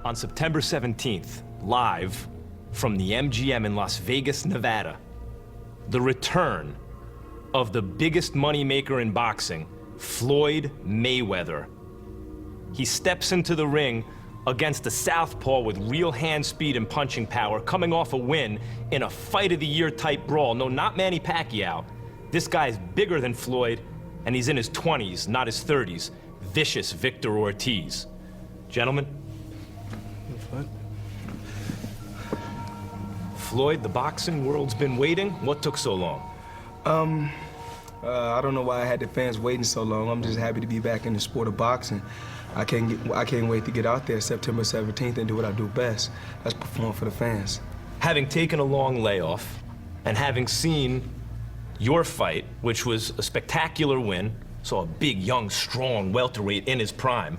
On September 17th, live from the MGM in Las Vegas, Nevada, the return of the biggest moneymaker in boxing, Floyd Mayweather. He steps into the ring against a southpaw with real hand speed and punching power, coming off a win in a fight-of-the-year type brawl. No, not Manny Pacquiao. This guy's bigger than Floyd, and he's in his 20s, not his 30s. Vicious Victor Ortiz. Gentlemen. What? Floyd, the boxing world's been waiting. What took so long? I don't know why I had the fans waiting so long. I'm just happy to be back in the sport of boxing. I can't wait to get out there September 17th and do what I do best. That's perform for the fans. Having taken a long layoff and having seen your fight, which was a spectacular win, saw a big, young, strong welterweight in his prime.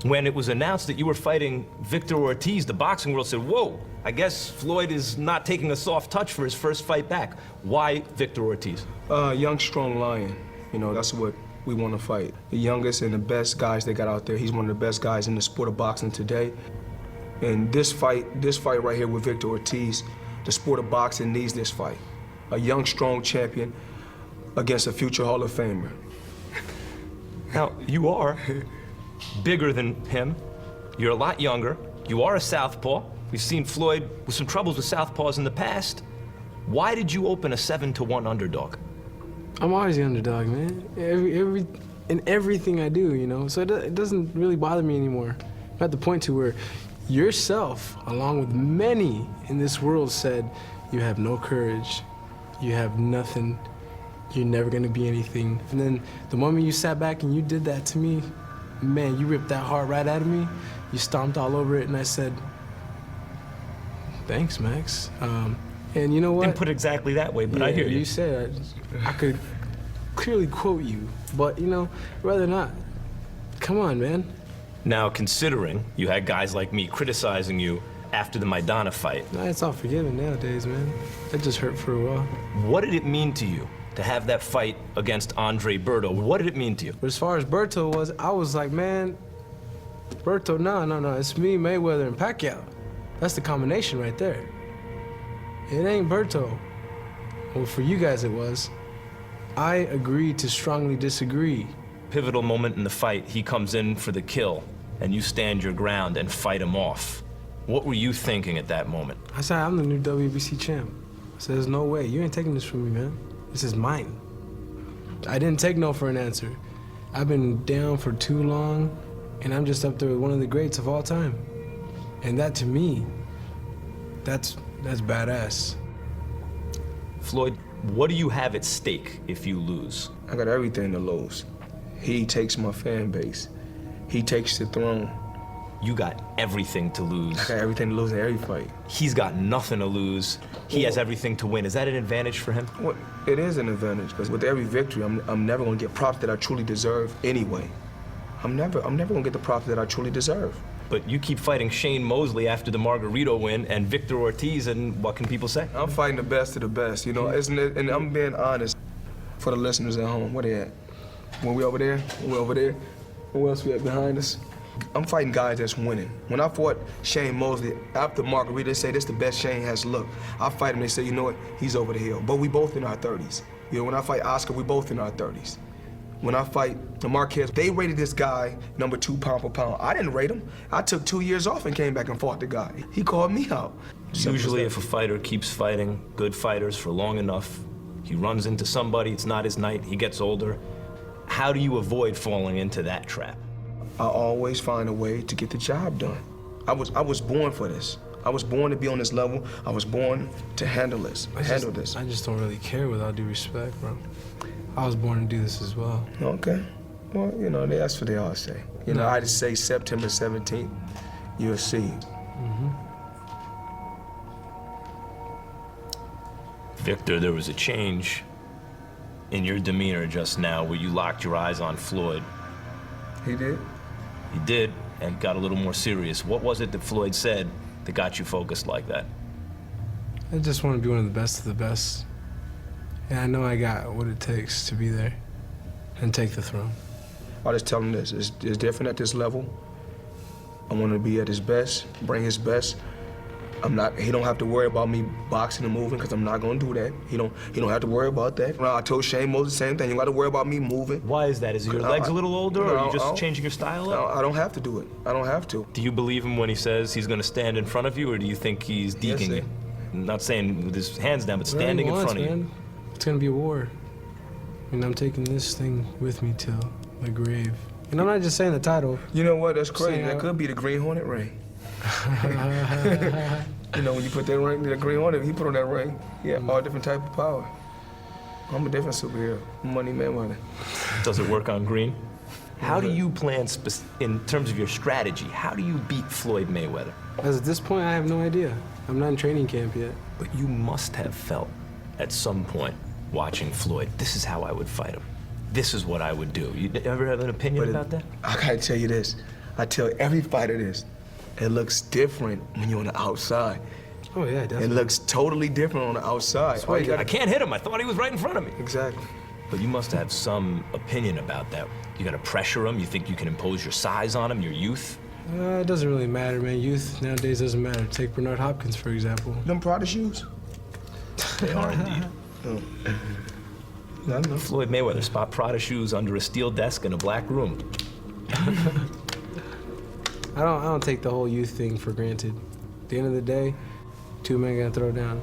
When it was announced that you were fighting Victor Ortiz, the boxing world said, whoa, I guess Floyd is not taking a soft touch for his first fight back. Why Victor Ortiz? Young, strong lion. You know, that's what we want to fight. The youngest and the best guys they got out there. He's one of the best guys in the sport of boxing today. And this fight right here with Victor Ortiz, the sport of boxing needs this fight. A young, strong champion against a future Hall of Famer. Now, you are bigger than him. You're a lot younger. You are a southpaw. We've seen Floyd with some troubles with southpaws in the past. Why did you open a 7-1 underdog? I'm always the underdog, man. In everything I do, you know. So it doesn't really bother me anymore. I'm at the point to where yourself, along with many in this world, said you have no courage, you have nothing, you're never gonna be anything. And then the moment you sat back and you did that to me, man, you ripped that heart right out of me. You stomped all over it, and I said, thanks, Max. And you know what? Didn't put it exactly that way, but yeah, I hear you. You said I could clearly quote you, but you know, rather not. Come on, man. Now, considering you had guys like me criticizing you after the Maidana fight. Nah, it's all forgiven nowadays, man. That just hurt for a while. What did it mean to you to have that fight against Andre Berto? What did it mean to you? But as far as Berto was, I was like, man, Berto, no, it's me, Mayweather, and Pacquiao. That's the combination right there. It ain't Berto. Well, for you guys it was. I agreed to strongly disagree. Pivotal moment in the fight, he comes in for the kill, and you stand your ground and fight him off. What were you thinking at that moment? I said, I'm the new WBC champ. I said, there's no way. You ain't taking this from me, man. This is mine. I didn't take no for an answer. I've been down for too long, and I'm just up there with one of the greats of all time. And that, to me, that's badass. Floyd, what do you have at stake if you lose? I got everything to lose. He takes my fan base. He takes the throne. You got everything to lose. I got everything to lose in every fight. He's got nothing to lose. He has everything to win. Is that an advantage for him? Well, it is an advantage, because with every victory, I'm never gonna get props that I truly deserve anyway. I'm never gonna get the props that I truly deserve. But you keep fighting Shane Mosley after the Margarito win and Victor Ortiz, and what can people say? I'm fighting the best of the best, you know, isn't it? And I'm being honest for the listeners at home. Where they at? When we over there? We over there? Who else we at behind us? I'm fighting guys that's winning. When I fought Shane Mosley after Margarito, they say this the best Shane has looked. I fight him, they say, you know what? He's over the hill. But we both in our 30s. You know, when I fight Oscar, we both in our 30s. When I fight the Marquez, they rated this guy #2 pound for pound. I didn't rate him. I took 2 years off and came back and fought the guy. He called me out. Usually if a fighter keeps fighting good fighters for long enough, he runs into somebody, it's not his night, he gets older. How do you avoid falling into that trap? I always find a way to get the job done. I was born for this. I was born to be on this level. I was born to handle this. I just don't really care, with all due respect, bro. I was born to do this as well. Okay. Well, you know, that's what they all say. You know, I just say September 17th, you'll see. Victor, there was a change in your demeanor just now where you locked your eyes on Floyd. He did? He did, and got a little more serious. What was it that Floyd said that got you focused like that? I just want to be one of the best of the best. And I know I got what it takes to be there and take the throne. I'll just tell him this, it's different at this level. I want him to be at his best, bring his best. He don't have to worry about me boxing and moving, because I'm not gonna do that. He don't have to worry about that. I told Shane Mosley the same thing. You got to worry about me moving. Why is that? Is your legs a little older, or are you just changing your style up? I don't have to do it. I don't have to. Do you believe him when he says he's gonna stand in front of you, or do you think he's deking you? I'm not saying with his hands down, but standing in front of you. It's gonna be a war. And I'm taking this thing with me till my grave. And I'm not just saying the title. You know what? That's crazy. That could be the Green Hornet ring. You know, when you put that ring, the Green Hornet, he put on that ring, he had all different type of power. I'm a different superhero. Money Mayweather. Does it work on green? How do you plan, in terms of your strategy, how do you beat Floyd Mayweather? As at this point, I have no idea. I'm not in training camp yet. But you must have felt, at some point, watching Floyd, this is how I would fight him. This is what I would do. You ever have an opinion about that? I gotta tell you this. I tell every fighter this. It looks different when you're on the outside. Oh yeah, definitely. It looks totally different on the outside. I can't hit him. I thought he was right in front of me. Exactly. But you must have some opinion about that. You gotta pressure him. You think you can impose your size on him, your youth? It doesn't really matter, man. Youth nowadays doesn't matter. Take Bernard Hopkins, for example. Them Prada shoes? They are indeed. I know. Floyd Mayweather spot Prada shoes under a steel desk in a black room. I don't take the whole youth thing for granted. At the end of the day, two men gonna throw down.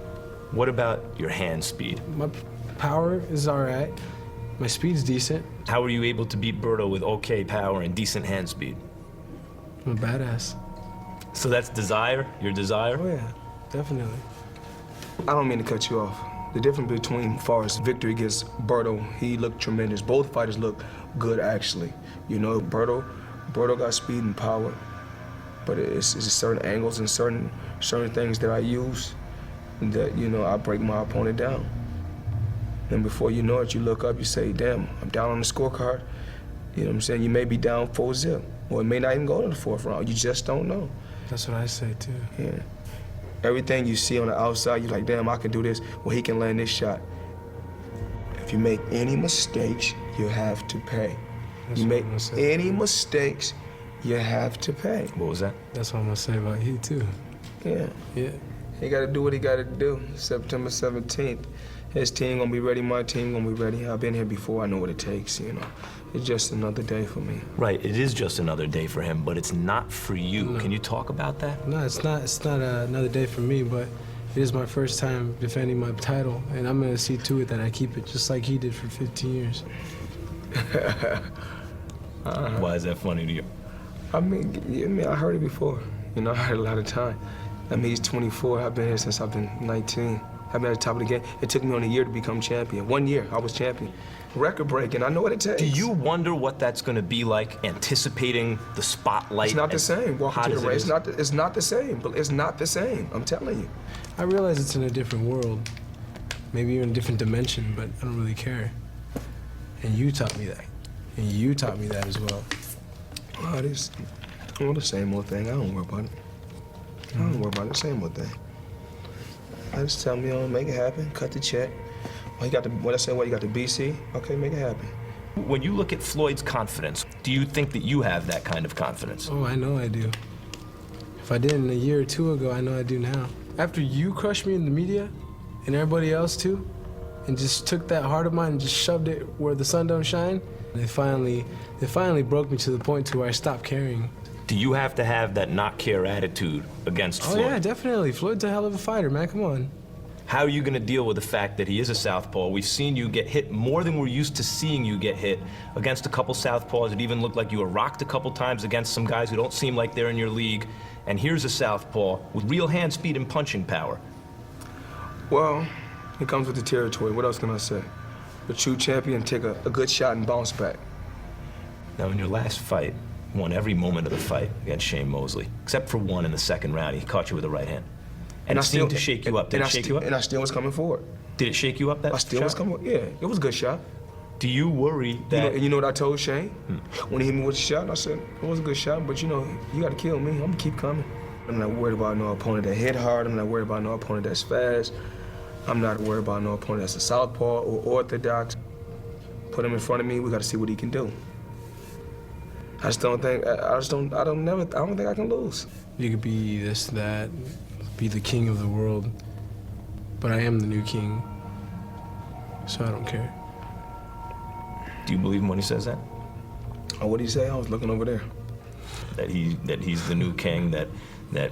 What about your hand speed? My power is all right. My speed's decent. How were you able to beat Berto with okay power and decent hand speed? I'm a badass. So that's desire? Your desire? Oh yeah, definitely. I don't mean to cut you off. The difference between Forrest's victory against Berto, he looked tremendous. Both fighters looked good, actually. You know, Berto got speed and power, but it's certain angles and certain things that I use that, you know, I break my opponent down. And before you know it, you look up, you say, damn, I'm down on the scorecard. You know what I'm saying? You may be down 4-0, or it may not even go to the fourth round. You just don't know. That's what I say, too. Yeah. Everything you see on the outside, you're like, damn, I can do this. Well, he can land this shot. If you make any mistakes, you have to pay. That's you make say. any mistakes, you have to pay. What was that? That's what I'm gonna say about you, too. Yeah. Yeah. He gotta do what he gotta do. September 17th. His team gonna be ready, my team gonna be ready. I've been here before, I know what it takes, you know. It's just another day for me. Right, it is just another day for him, but it's not for you. No. Can you talk about that? No, it's not another day for me, but it is my first time defending my title, and I'm gonna see to it that I keep it just like he did for 15 years. Why is that funny to you? I mean, I heard it before. You know, I heard it a lot of time. I mean, he's 24. I've been here since I've been 19. I've been at the top of the game. It took me only a year to become champion. 1 year, I was champion. Record breaking, I know what it takes. Do you wonder what that's going to be like, anticipating the spotlight? It's not the same. Walking to the race, it's not the same. But it's not the same, I'm telling you. I realize it's in a different world, maybe even a different dimension, but I don't really care. And you taught me that. And you taught me that as well. Oh, it's the same old thing. I don't worry about it. I don't worry about it. Same old thing. I just tell me, make it happen. Cut the check. Well, you got the, what I said, you got the BC? Okay, make it happen. When you look at Floyd's confidence, do you think that you have that kind of confidence? Oh, I know I do. If I didn't a year or two ago, I know I do now. After you crushed me in the media, and everybody else too, and just took that heart of mine and just shoved it where the sun don't shine, they finally broke me to the point to where I stopped caring. Do you have to have that not care attitude against Floyd? Oh yeah, definitely. Floyd's a hell of a fighter, man, come on. How are you going to deal with the fact that he is a southpaw? We've seen you get hit more than we're used to seeing you get hit against a couple southpaws. It even looked like you were rocked a couple times against some guys who don't seem like they're in your league. And here's a southpaw with real hand speed and punching power. Well, it comes with the territory. What else can I say? The true champion take a good shot and bounce back. Now, in your last fight, you won every moment of the fight against Shane Mosley, except for one in the second round. He caught you with the right hand. And it seemed to shake you up. Did it shake you up? And I still was coming forward. Did it shake you up, that I still was coming, yeah. It was a good shot. Do you worry that... You know what I told Shane? When he hit me with the shot, I said, it was a good shot, but you know, you gotta kill me. I'm gonna keep coming. I'm not worried about no opponent that hit hard. I'm not worried about no opponent that's fast. I'm not worried about no opponent that's a southpaw or orthodox. Put him in front of me, we gotta see what he can do. I don't think I can lose. You could be this, that, be the king of the world, but I am the new king, so I don't care. Do you believe him when he says that? Oh, what did he say? I was looking over there. That he's the new king, that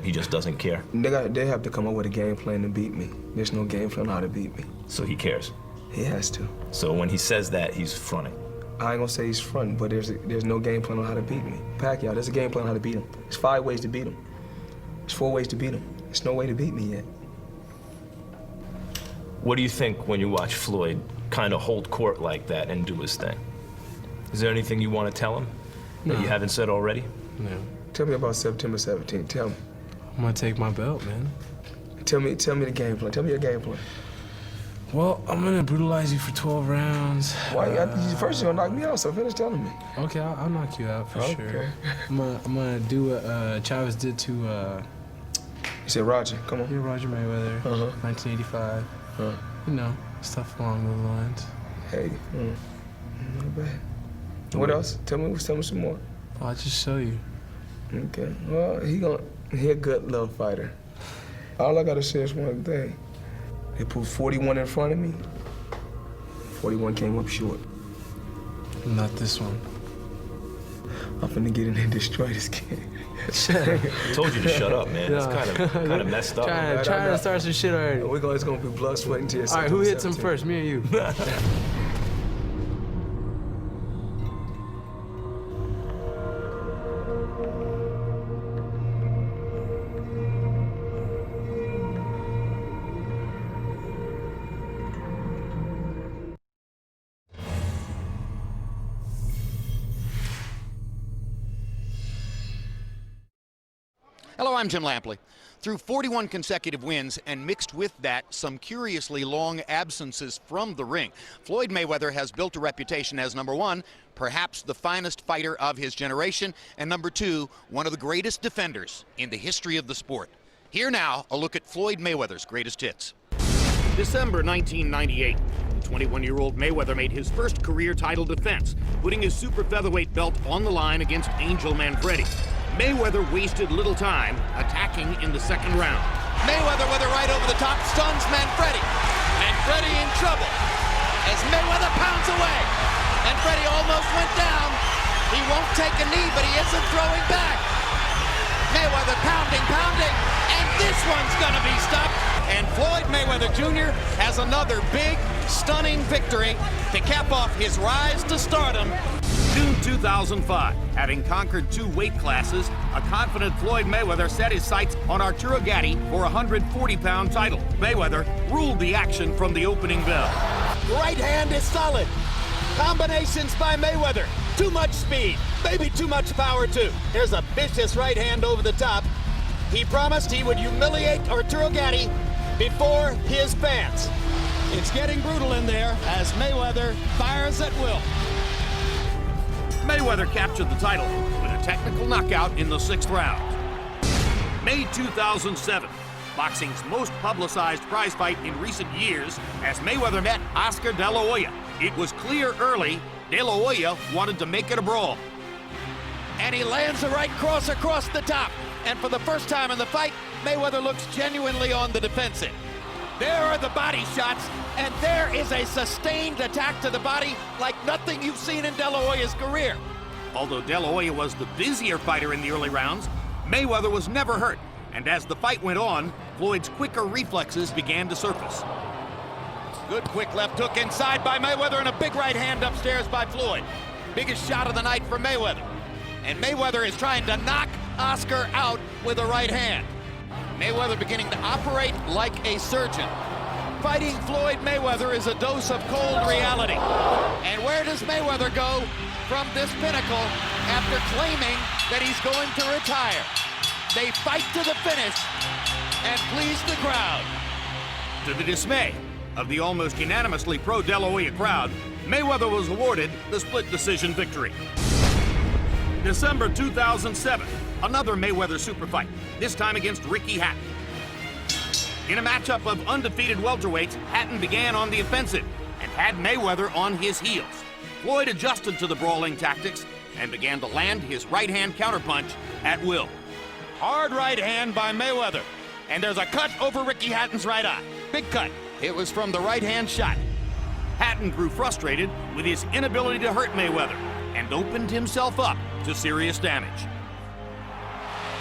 he just doesn't care? They have to come up with a game plan to beat me. There's no game plan on how to beat me. So he cares? He has to. So when he says that, he's fronting? I ain't gonna say he's fronting, but there's no game plan on how to beat me. Pacquiao, there's a game plan on how to beat him. There's 5 ways to beat him. There's 4 ways to beat him. There's no way to beat me yet. What do you think when you watch Floyd kind of hold court like that and do his thing? Is there anything you want to tell him that you haven't said already? No. Tell me about September 17th. Tell me. I'm gonna take my belt, man. Tell me the game plan. Tell me your game plan. Well, I'm gonna brutalize you for 12 rounds. Why? First you're gonna knock me out, so finish telling me. Okay, I'll knock you out for sure. I'm gonna do what Chavez did to You said Roger, come on. yeah, Roger Mayweather, 1985. You know, stuff along those lines. Hey, not bad. What else? Tell me some more. I'll just show you. Okay. Well, he a good little fighter. All I gotta say is one thing. They put 41 in front of me. 41 came up short. Not this one. I'm finna get in there and destroy this kid. I told you to shut up, man. It's kind of messed up. Trying to start some shit already. It's gonna be blood, sweat, and tears. All right, who hits him first? Me or you? Hello, I'm Jim Lampley. Through 41 consecutive wins and mixed with that some curiously long absences from the ring, Floyd Mayweather has built a reputation as number 1, perhaps the finest fighter of his generation, and number 2, one of the greatest defenders in the history of the sport. Here now, a look at Floyd Mayweather's greatest hits. December 1998. The 21-year-old Mayweather made his first career title defense, putting his super featherweight belt on the line against Angel Manfredi. Mayweather wasted little time attacking in the second round. Mayweather with a right over the top stuns Manfredi. Manfredi in trouble as Mayweather pounds away. Manfredi almost went down. He won't take a knee, but he isn't throwing back. Mayweather pounding, and this one's gonna be stopped. And Floyd Mayweather Jr. has another big, stunning victory to cap off his rise to stardom. June 2005, having conquered 2 weight classes, a confident Floyd Mayweather set his sights on Arturo Gatti for a 140-pound title. Mayweather ruled the action from the opening bell. Right hand is solid. Combinations by Mayweather. Too much speed, maybe too much power too. There's a vicious right hand over the top. He promised he would humiliate Arturo Gatti before his fans. It's getting brutal in there as Mayweather fires at will. Mayweather captured the title with a technical knockout in the 6th round. May 2007, boxing's most publicized prize fight in recent years as Mayweather met Oscar De La Hoya. It was clear early De La Hoya wanted to make it a brawl. And he lands a right cross across the top. And for the first time in the fight, Mayweather looks genuinely on the defensive. There are the body shots, and there is a sustained attack to the body like nothing you've seen in De La Hoya's career. Although De La Hoya was the busier fighter in the early rounds, Mayweather was never hurt. And as the fight went on, Floyd's quicker reflexes began to surface. Good quick left hook inside by Mayweather and a big right hand upstairs by Floyd. Biggest shot of the night for Mayweather. And Mayweather is trying to knock Oscar out with a right hand. Mayweather beginning to operate like a surgeon. Fighting Floyd Mayweather is a dose of cold reality. And where does Mayweather go from this pinnacle after claiming that he's going to retire? They fight to the finish and please the crowd. To the dismay of the almost unanimously pro-De La Hoya crowd, Mayweather was awarded the split decision victory. December 2007, another Mayweather super fight, this time against Ricky Hatton. In a matchup of undefeated welterweights, Hatton began on the offensive and had Mayweather on his heels. Floyd adjusted to the brawling tactics and began to land his right-hand counterpunch at will. Hard right hand by Mayweather. And there's a cut over Ricky Hatton's right eye. Big cut. It was from the right-hand shot. Hatton grew frustrated with his inability to hurt Mayweather and opened himself up to serious damage.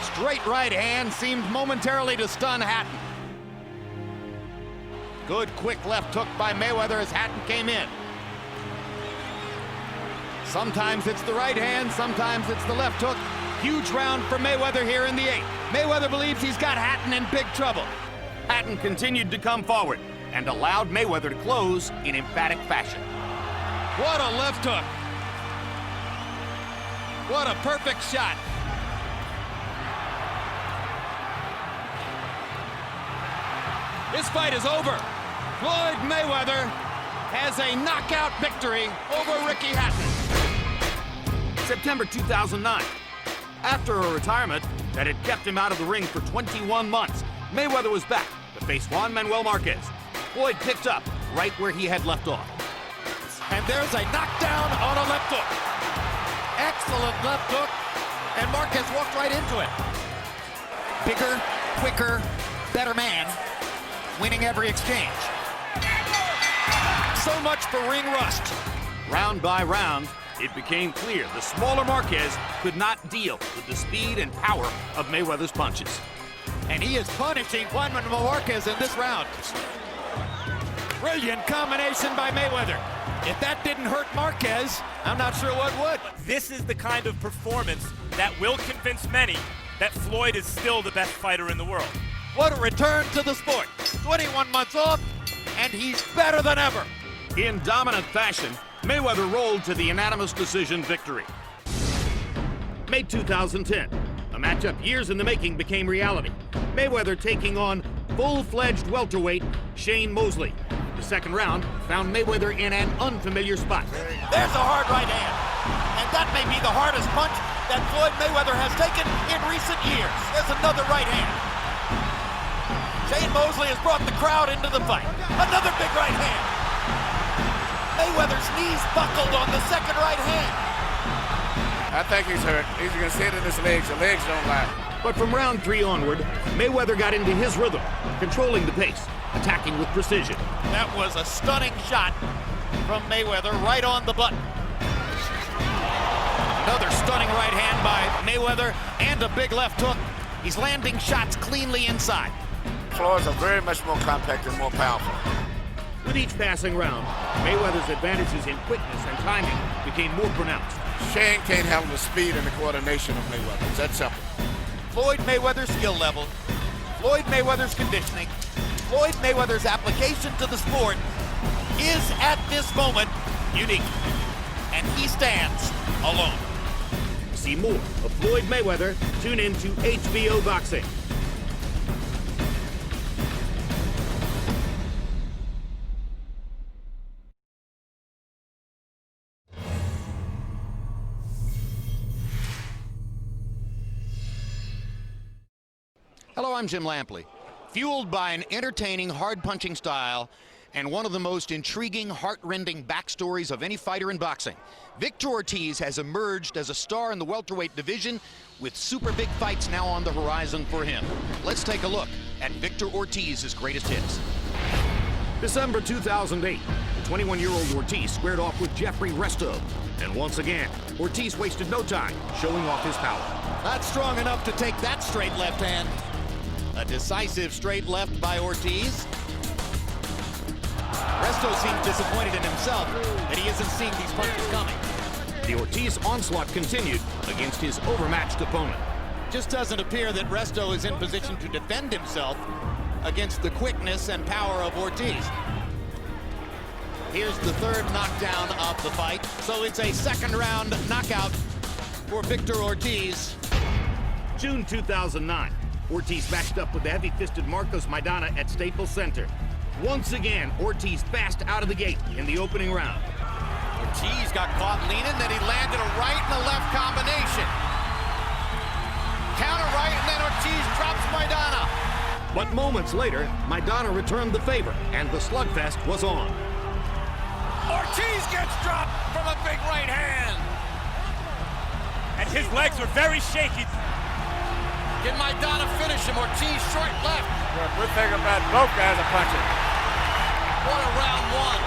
Straight right hand seemed momentarily to stun Hatton. Good quick left hook by Mayweather as Hatton came in. Sometimes it's the right hand, sometimes it's the left hook. Huge round for Mayweather here in the 8th. Mayweather believes he's got Hatton in big trouble. Hatton continued to come forward and allowed Mayweather to close in emphatic fashion. What a left hook. What a perfect shot. This fight is over. Floyd Mayweather has a knockout victory over Ricky Hatton. September 2009. After a retirement that had kept him out of the ring for 21 months, Mayweather was back to face Juan Manuel Marquez. Floyd picked up right where he had left off. And there's a knockdown on a left hook. Excellent left hook, and Marquez walked right into it. Bigger, quicker, better man, winning every exchange. So much for ring rust. Round by round, it became clear the smaller Marquez could not deal with the speed and power of Mayweather's punches. And he is punishing Juan Manuel Marquez in this round. Brilliant combination by Mayweather. If that didn't hurt Marquez, I'm not sure what would. This is the kind of performance that will convince many that Floyd is still the best fighter in the world. What a return to the sport. 21 months off, and he's better than ever. In dominant fashion, Mayweather rolled to the unanimous decision victory. May 2010, a matchup years in the making became reality. Mayweather taking on full-fledged welterweight Shane Mosley. The second round found Mayweather in an unfamiliar spot. There's a hard right hand, and that may be the hardest punch that Floyd Mayweather has taken in recent years. There's another right hand. Shane Mosley has brought the crowd into the fight. Another big right hand. Mayweather's knees buckled on the second right hand. I think he's hurt. He's going to see it in his legs. The legs don't lie. But from round 3 onward, Mayweather got into his rhythm, controlling the pace, attacking with precision. That was a stunning shot from Mayweather right on the button. Another stunning right hand by Mayweather and a big left hook. He's landing shots cleanly inside. Floyd's are very much more compact and more powerful. With each passing round, Mayweather's advantages in quickness and timing became more pronounced. Shane can't handle the speed and the coordination of Mayweather. It's that simple. Floyd Mayweather's skill level, Floyd Mayweather's conditioning, Floyd Mayweather's application to the sport is at this moment unique. And he stands alone. To see more of Floyd Mayweather, tune in to HBO Boxing. Hello, I'm Jim Lampley. Fueled by an entertaining, hard-punching style and one of the most intriguing, heart-rending backstories of any fighter in boxing, Victor Ortiz has emerged as a star in the welterweight division with super big fights now on the horizon for him. Let's take a look at Victor Ortiz's greatest hits. December 2008, the 21-year-old Ortiz squared off with Jeffrey Resto. And once again, Ortiz wasted no time showing off his power. Not strong enough to take that straight left hand. A decisive straight left by Ortiz. Resto seems disappointed in himself that he isn't seeing these punches coming. The Ortiz onslaught continued against his overmatched opponent. Just doesn't appear that Resto is in position to defend himself against the quickness and power of Ortiz. Here's the third knockdown of the fight. So it's a second round knockout for Victor Ortiz. June 2009. Ortiz matched up with the heavy-fisted Marcos Maidana at Staples Center. Once again, Ortiz fast out of the gate in the opening round. Ortiz got caught leaning, then he landed a right and a left combination. Counter right, and then Ortiz drops Maidana. But moments later, Maidana returned the favor, and the slugfest was on. Ortiz gets dropped from a big right hand. and his legs are very shaky. Can Maidana finish him? Ortiz short left. Good thing about both guys are punching. What a round one.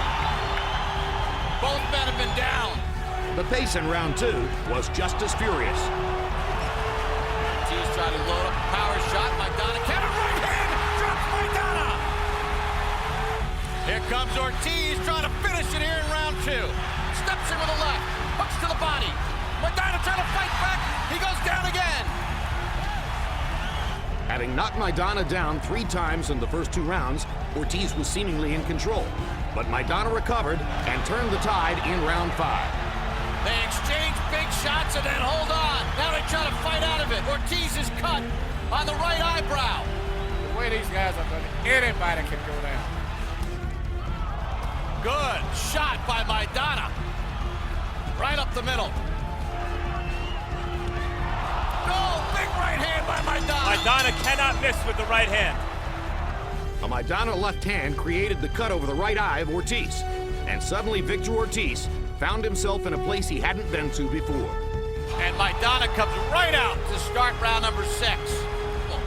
Both men have been down. The pace in round 2 was just as furious. Ortiz trying to load up a power shot. Maidana can right hand. Drops Maidana. Here comes Ortiz trying to finish it here in round 2. Steps in with a left. Hooks to the body. Maidana trying to fight back. He goes down again. Having knocked Maidana down 3 times in the first 2 rounds, Ortiz was seemingly in control. But Maidana recovered and turned the tide in round 5. They exchange big shots and then hold on. Now they try to fight out of it. Ortiz is cut on the right eyebrow. The way these guys are going, anybody can go down. Good shot by Maidana. Right up the middle. No, big right hand by Maidana. Maidana cannot miss with the right hand. A Maidana left hand created the cut over the right eye of Ortiz. And suddenly Victor Ortiz found himself in a place he hadn't been to before. And Maidana comes right out to start round number 6.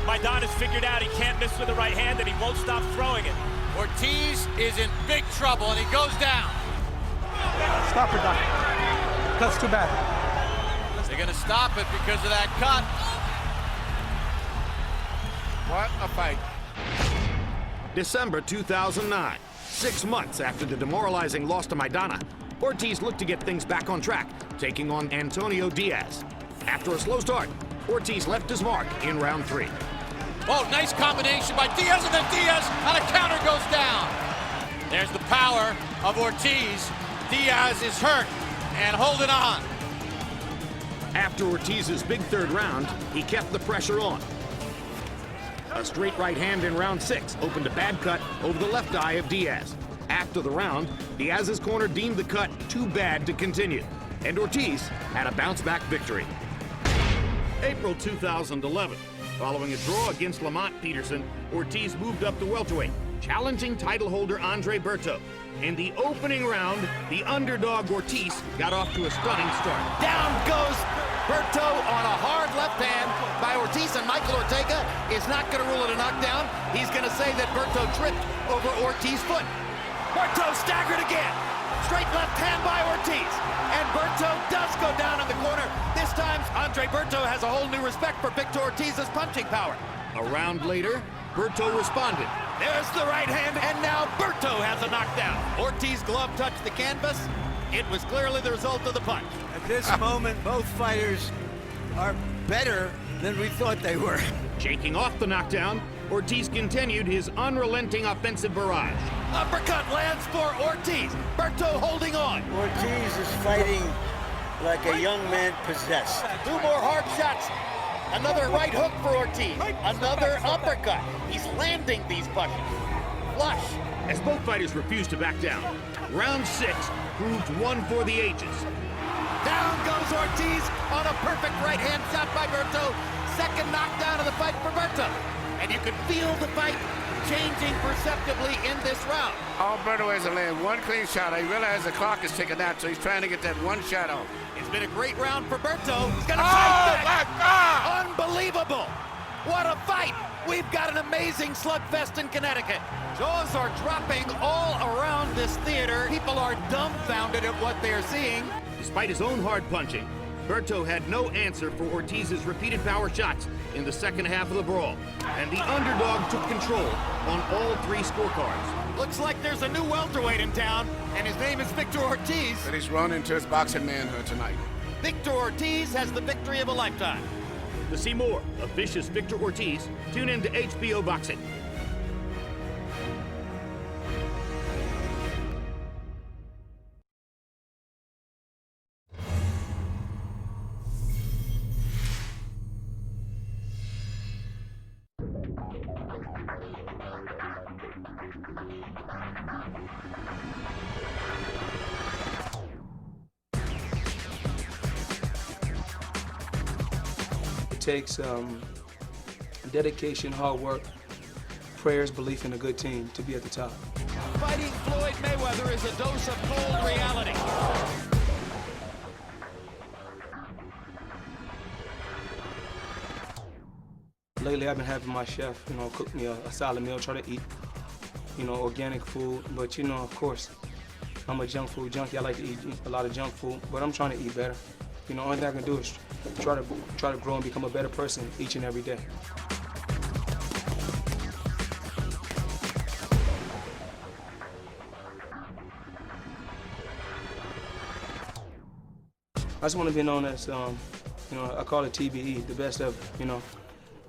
Maidana's figured out he can't miss with the right hand and he won't stop throwing it. Ortiz is in big trouble and he goes down. Stop it, Doc. That's too bad. They're going to stop it because of that cut. What a fight. December 2009, 6 months after the demoralizing loss to Maidana, Ortiz looked to get things back on track, taking on Antonio Diaz. After a slow start, Ortiz left his mark in round 3. Oh, nice combination by Diaz, and then Diaz on a counter goes down. There's the power of Ortiz. Diaz is hurt and holding on. After Ortiz's big 3rd round, he kept the pressure on. A straight right hand in round 6 opened a bad cut over the left eye of Diaz. After the round, Diaz's corner deemed the cut too bad to continue, and Ortiz had a bounce-back victory. April 2011. Following a draw against Lamont Peterson, Ortiz moved up to welterweight, challenging title holder Andre Berto. In the opening round, the underdog Ortiz got off to a stunning start. Down goes Berto on a hard left hand by Ortiz, and Michael Ortega is not going to rule it a knockdown. He's going to say that Berto tripped over Ortiz's foot. Berto staggered again. Straight left hand by Ortiz. And Berto does go down in the corner. This time, Andre Berto has a whole new respect for Victor Ortiz's punching power. A round later, Berto responded. There's the right hand, and now Berto has a knockdown. Ortiz's glove touched the canvas. It was clearly the result of the punch. At this moment, both fighters are better than we thought they were. Shaking off the knockdown, Ortiz continued his unrelenting offensive barrage. Uppercut lands for Ortiz. Berto holding on. Ortiz is fighting like a young man possessed. 2 more hard shots. Another right hook for Ortiz. Another uppercut. He's landing these punches. Flush. As both fighters refused to back down, round 6 proved one for the ages. Down goes Ortiz on a perfect right hand shot by Berto. Second knockdown of the fight for Berto. And you can feel the fight changing perceptibly in this round. All Berto has to land 1 clean shot. I realize the clock is ticking out, so he's trying to get that 1 shot off. It's been a great round for Berto. He's gonna fight back. My God! Unbelievable. What a fight. We've got an amazing slugfest in Connecticut. Jaws are dropping all around this theater. People are dumbfounded at what they're seeing. Despite his own hard punching, Berto had no answer for Ortiz's repeated power shots in the second half of the brawl, and the underdog took control on all 3 scorecards. Looks like there's a new welterweight in town, and his name is Victor Ortiz. But he's run into his boxing manhood tonight. Victor Ortiz has the victory of a lifetime. To see more of vicious Victor Ortiz, tune in to HBO Boxing. It takes dedication, hard work, prayers, belief in a good team to be at the top. Fighting Floyd Mayweather is a dose of cold reality. lately I've been having my chef, cook me a solid meal, try to eat, organic food. But, of course, I'm a junk food junkie. I like to eat a lot of junk food, but I'm trying to eat better. Only thing I can do is try to grow and become a better person each and every day. I just want to be known as, I call it TBE, the best ever.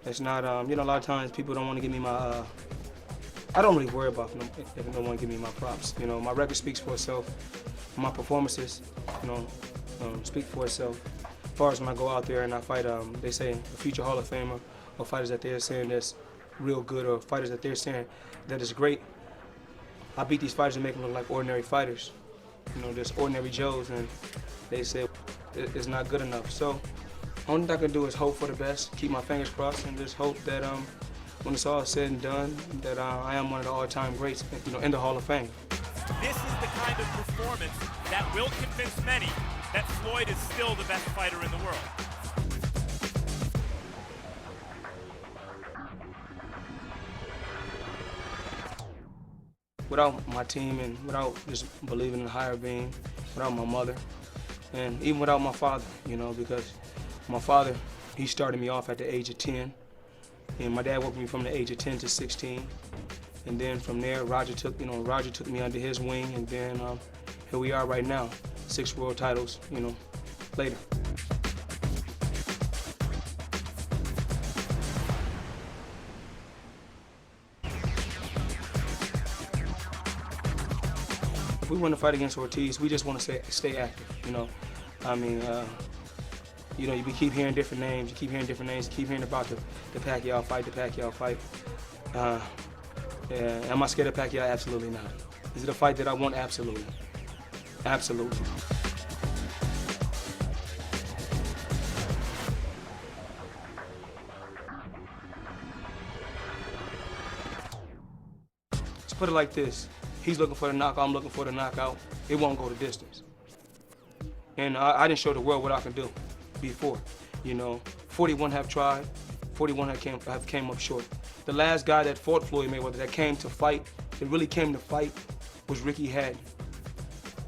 It's not, a lot of times people don't want to give me my, I don't really worry about if they don't want to give me my props. My record speaks for itself. My performances, speak for itself. As far as when I go out there and I fight, they say a future Hall of Famer, or fighters that they're saying that's real good, or fighters that they're saying that is great. I beat these fighters and make them look like ordinary fighters. Just ordinary Joes, and they say it's not good enough. So, only thing I can do is hope for the best, keep my fingers crossed, and just hope that when it's all said and done, that I am one of the all-time greats, in the Hall of Fame. This is the kind of performance that will convince many that Floyd is still the best fighter in the world. Without my team and without just believing in the higher being, without my mother, and even without my father, because my father, he started me off at the age of 10, and my dad worked with me from the age of 10 to 16, and then from there, Roger took me under his wing, and then here we are right now, 6 world titles, later. If we want to fight against Ortiz, we just want to stay active, you keep hearing different names, you keep hearing about the Pacquiao fight, Am I scared of Pacquiao? Absolutely not. Is it a fight that I want? Absolutely. Absolutely. Let's put it like this. He's looking for the knockout, I'm looking for the knockout. It won't go the distance. And I didn't show the world what I can do before. 41 have tried, 41 have came up short. The last guy that fought Floyd Mayweather that came to fight, that really came to fight, was Ricky Hatton.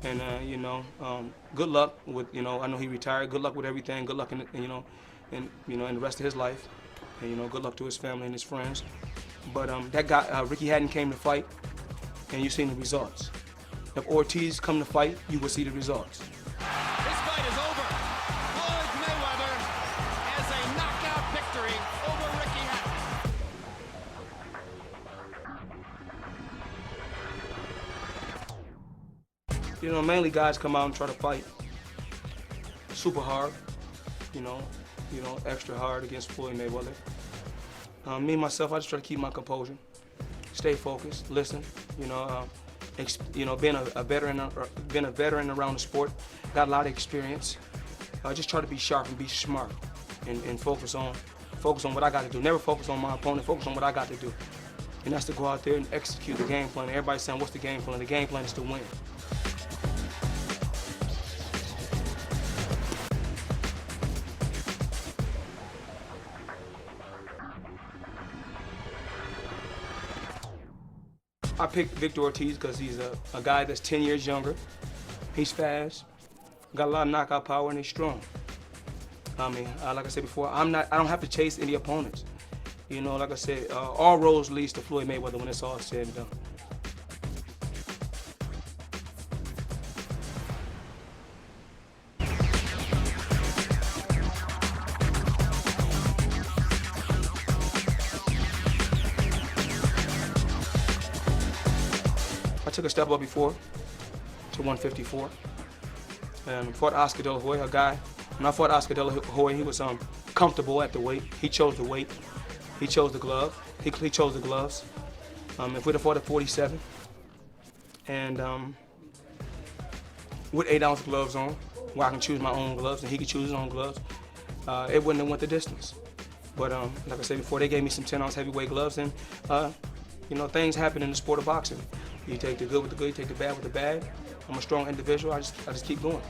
And good luck with, I know he retired. Good luck with everything. Good luck in the rest of his life. And good luck to his family and his friends. But that guy, Ricky Hatton, came to fight, and you've seen the results. If Ortiz come to fight, you will see the results. This fight is over. Floyd Mayweather has a knockout victory over Ricky Hatton. Mainly guys come out and try to fight super hard, extra hard against Floyd Mayweather. Me, myself, I just try to keep my composure, stay focused, listen, being a veteran around the sport, got a lot of experience. Just try to be sharp and be smart and focus on what I got to do. Never focus on my opponent, focus on what I got to do. And that's to go out there and execute the game plan. Everybody's saying, what's the game plan? The game plan is to win. I picked Victor Ortiz because he's a guy that's 10 years younger. He's fast, got a lot of knockout power, and he's strong. Like I said before, I don't have to chase any opponents. Like I said, all roads leads to Floyd Mayweather when it's all said and done. I took a step up before to 154 and fought Oscar De La Hoya, a guy. When I fought Oscar De La Hoya, he was comfortable at the weight. He chose the weight. He chose the glove. He chose the gloves. If we'd have fought at 47 and with 8-ounce gloves on, where I can choose my own gloves and he could choose his own gloves, it wouldn't have went the distance. But like I said before, they gave me some 10-ounce heavyweight gloves, and things happen in the sport of boxing. You take the good with the good, you take the bad with the bad. I'm a strong individual, I just keep going.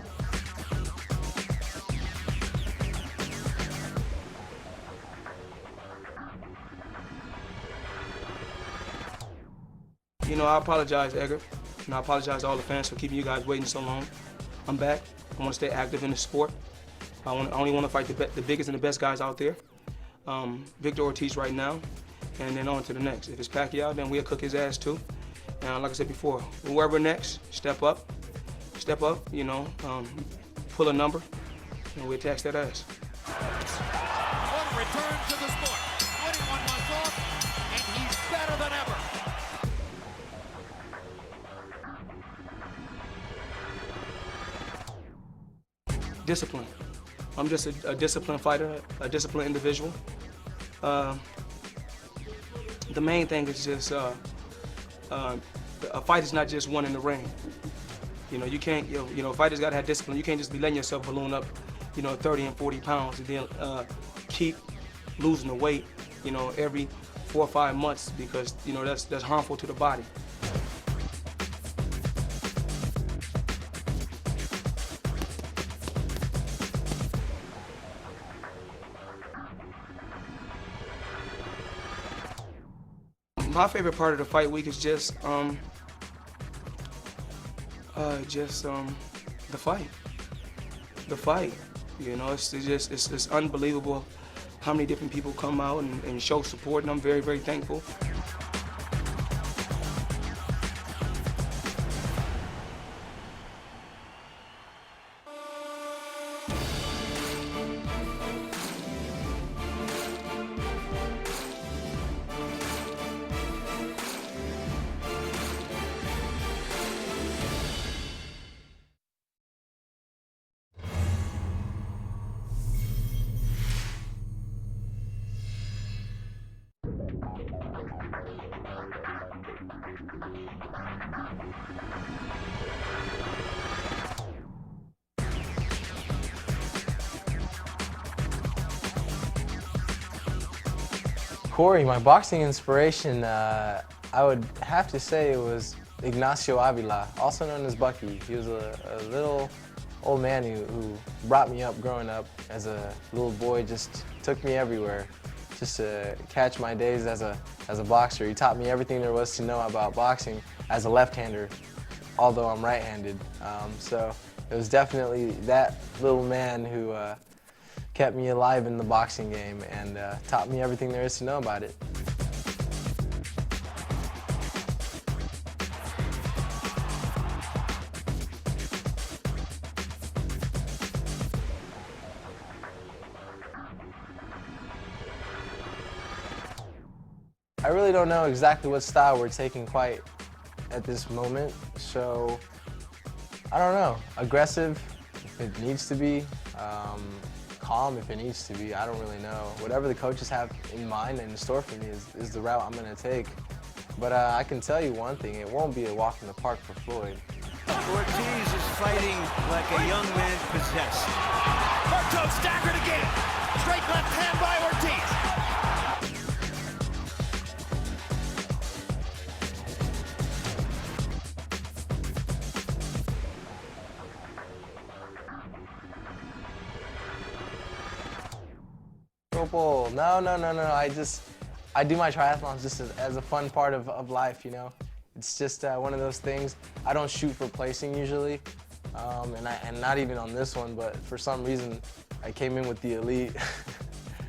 You know, I apologize, Edgar. And I apologize to all the fans for keeping you guys waiting so long. I'm back. I want to stay active in the sport. I only want to fight the biggest and the best guys out there. Victor Ortiz right now, and then on to the next. If it's Pacquiao, then we'll cook his ass too. And like I said before, whoever next, step up, you know, pull a number, and we'll tax that ass. What a return to the sport. 21 months off, and he's better than ever. Discipline. I'm just a disciplined fighter, a disciplined individual. The main thing is just a fight is not just won in the ring. You know, you can't, you know, fighters gotta have discipline. You can't just be letting yourself balloon up, you know, 30 and 40 pounds and then keep losing the weight, you know, every 4 or 5 months because, you know, that's harmful to the body. My favorite part of the fight week is just the fight. The fight. You know, it's unbelievable how many different people come out and show support, and I'm very, very thankful. Corey, my boxing inspiration, I would have to say it was Ignacio Avila, also known as Bucky. He was a little old man who brought me up growing up as a little boy, just took me everywhere, just to catch my days as a boxer. He taught me everything there was to know about boxing as a left-hander, although I'm right-handed. So it was definitely that little man who kept me alive in the boxing game and taught me everything there is to know about it. I really don't know exactly what style we're taking quite at this moment, so I don't know. Aggressive if it needs to be. Calm if it needs to be. I don't really know. Whatever the coaches have in mind and in store for me is the route I'm going to take. But I can tell you one thing, it won't be a walk in the park for Floyd. Ortiz is fighting like a young man possessed. Berto staggered again. Straight left hand by Ortiz. No. I do my triathlons just as a fun part of life, you know. It's just one of those things. I don't shoot for placing usually, and not even on this one, but for some reason I came in with the elite.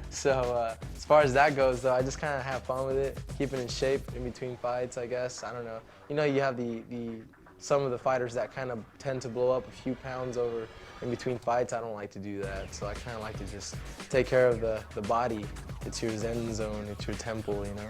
So as far as that goes though, I just kind of have fun with it, keeping in shape in between fights, I guess. I don't know. You know, you have some of the fighters that kind of tend to blow up a few pounds over in between fights. I don't like to do that, so I kind of like to just take care of the body. It's your zen zone, it's your temple, you know?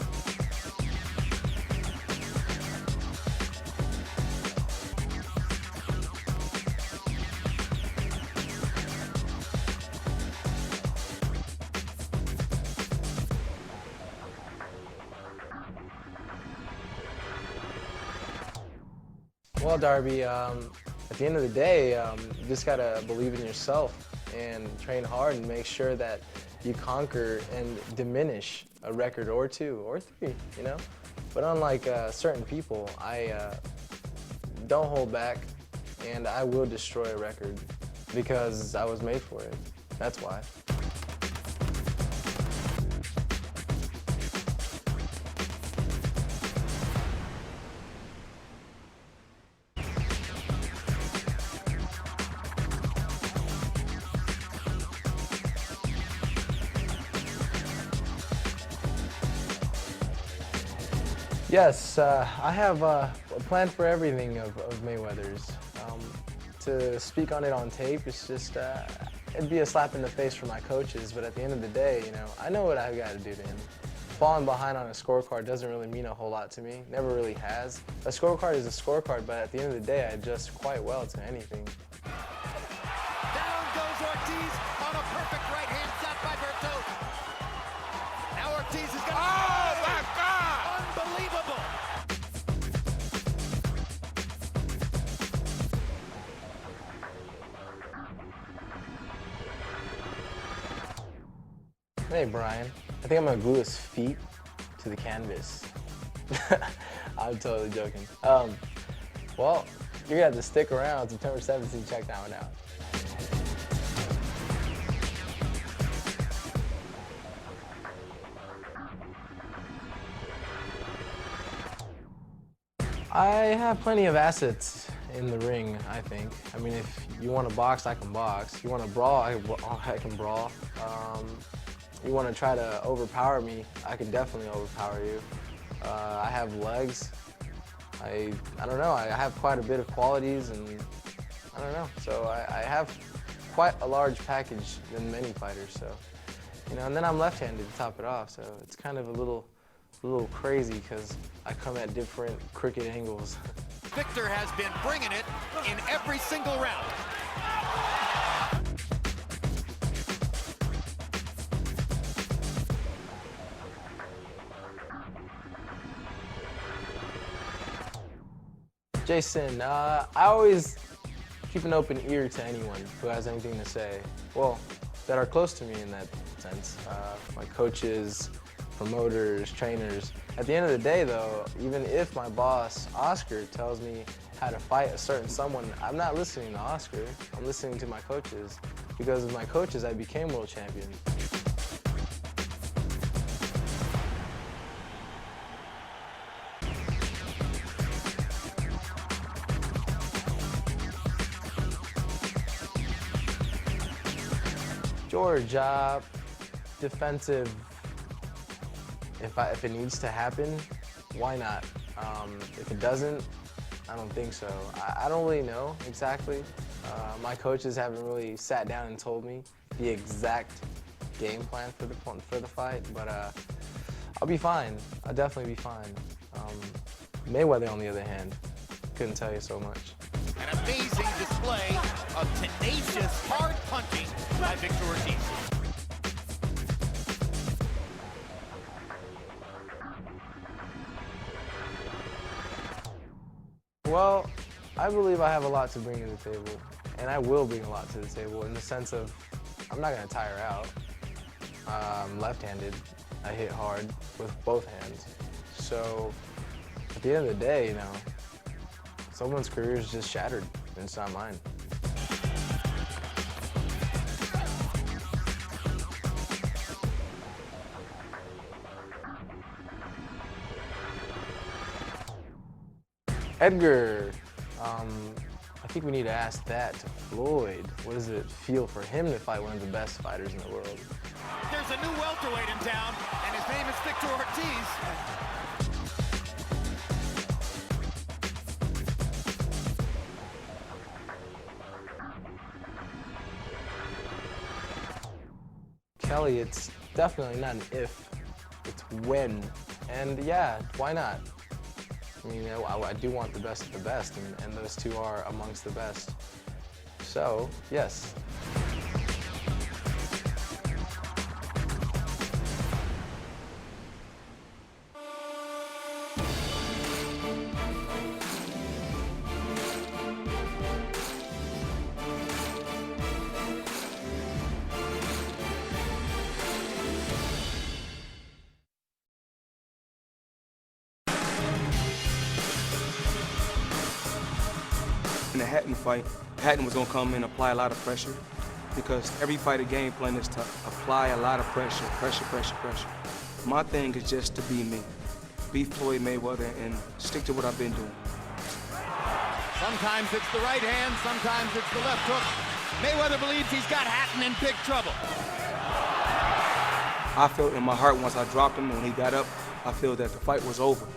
Well, Darby, at the end of the day, you just gotta believe in yourself and train hard and make sure that you conquer and diminish a record or 2 or 3, you know? But unlike certain people, I don't hold back, and I will destroy a record because I was made for it. That's why. Yes, I have a plan for everything of Mayweather's. To speak on it on tape, it's just, it'd be a slap in the face for my coaches, but at the end of the day, you know, I know what I've got to do to him. Falling behind on a scorecard doesn't really mean a whole lot to me, never really has. A scorecard is a scorecard, but at the end of the day, I adjust quite well to anything. Down goes Ortiz on a perfect right-hand shot by Berto. Now Ortiz is going to... Oh, my God! Unbelievable! Hey, Brian. I think I'm gonna glue his feet to the canvas. I'm totally joking. Well, you're gonna have to stick around. September 17th, check that one out. I have plenty of assets in the ring, I think. I mean, if you want to box, I can box. You want to brawl, I can brawl. You want to try to overpower me, I can definitely overpower you. I have legs. I don't know, I have quite a bit of qualities, and I don't know. So I have quite a large package than many fighters, so. You know, and then I'm left-handed to top it off, so it's kind of a little crazy because I come at different crooked angles. Victor has been bringing it in every single round. Jason, I always keep an open ear to anyone who has anything to say. Well, that are close to me in that sense. My coaches, promoters, trainers. At the end of the day though, even if my boss, Oscar, tells me how to fight a certain someone, I'm not listening to Oscar, I'm listening to my coaches. Because of my coaches, I became world champion. George, defensive, if it needs to happen, why not? If it doesn't, I don't think so. I don't really know exactly. My coaches haven't really sat down and told me the exact game plan for the fight, but I'll be fine. I'll definitely be fine. Mayweather, on the other hand, couldn't tell you so much. An amazing display of tenacious, hard punching by Victor Ortiz. Well, I believe I have a lot to bring to the table, and I will bring a lot to the table in the sense of I'm not going to tire out. I'm left-handed. I hit hard with both hands. So at the end of the day, you know, someone's career is just shattered, and it's not mine. Edgar, I think we need to ask that to Floyd. What does it feel for him to fight one of the best fighters in the world? There's a new welterweight in town, and his name is Victor Ortiz. Kelly, it's definitely not an if, it's when. And yeah, why not? I mean, I do want the best of the best, and those two are amongst the best. So, yes. In the Hatton fight, Hatton was gonna come in and apply a lot of pressure because every fighter game plan is to apply a lot of pressure. My thing is just to be me, be Floyd Mayweather, and stick to what I've been doing. Sometimes it's the right hand, sometimes it's the left hook. Mayweather believes he's got Hatton in big trouble. I felt in my heart once I dropped him and when he got up, I feel that the fight was over.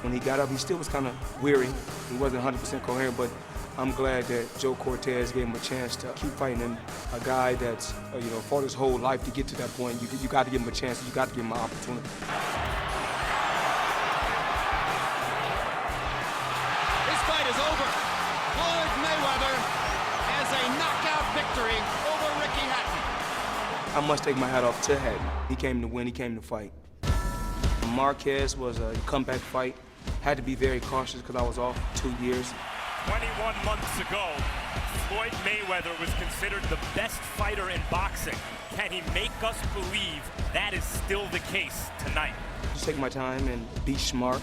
When he got up, he still was kind of weary. He wasn't 100% coherent, but I'm glad that Joe Cortez gave him a chance to keep fighting. And a guy that's, fought his whole life to get to that point, you got to give him a chance. You got to give him an opportunity. This fight is over. Floyd Mayweather has a knockout victory over Ricky Hatton. I must take my hat off to Hatton. He came to win, he came to fight. Marquez was a comeback fight. Had to be very cautious because I was off 2 years. 21 months ago, Floyd Mayweather was considered the best fighter in boxing. Can he make us believe that is still the case tonight? Just take my time and be smart,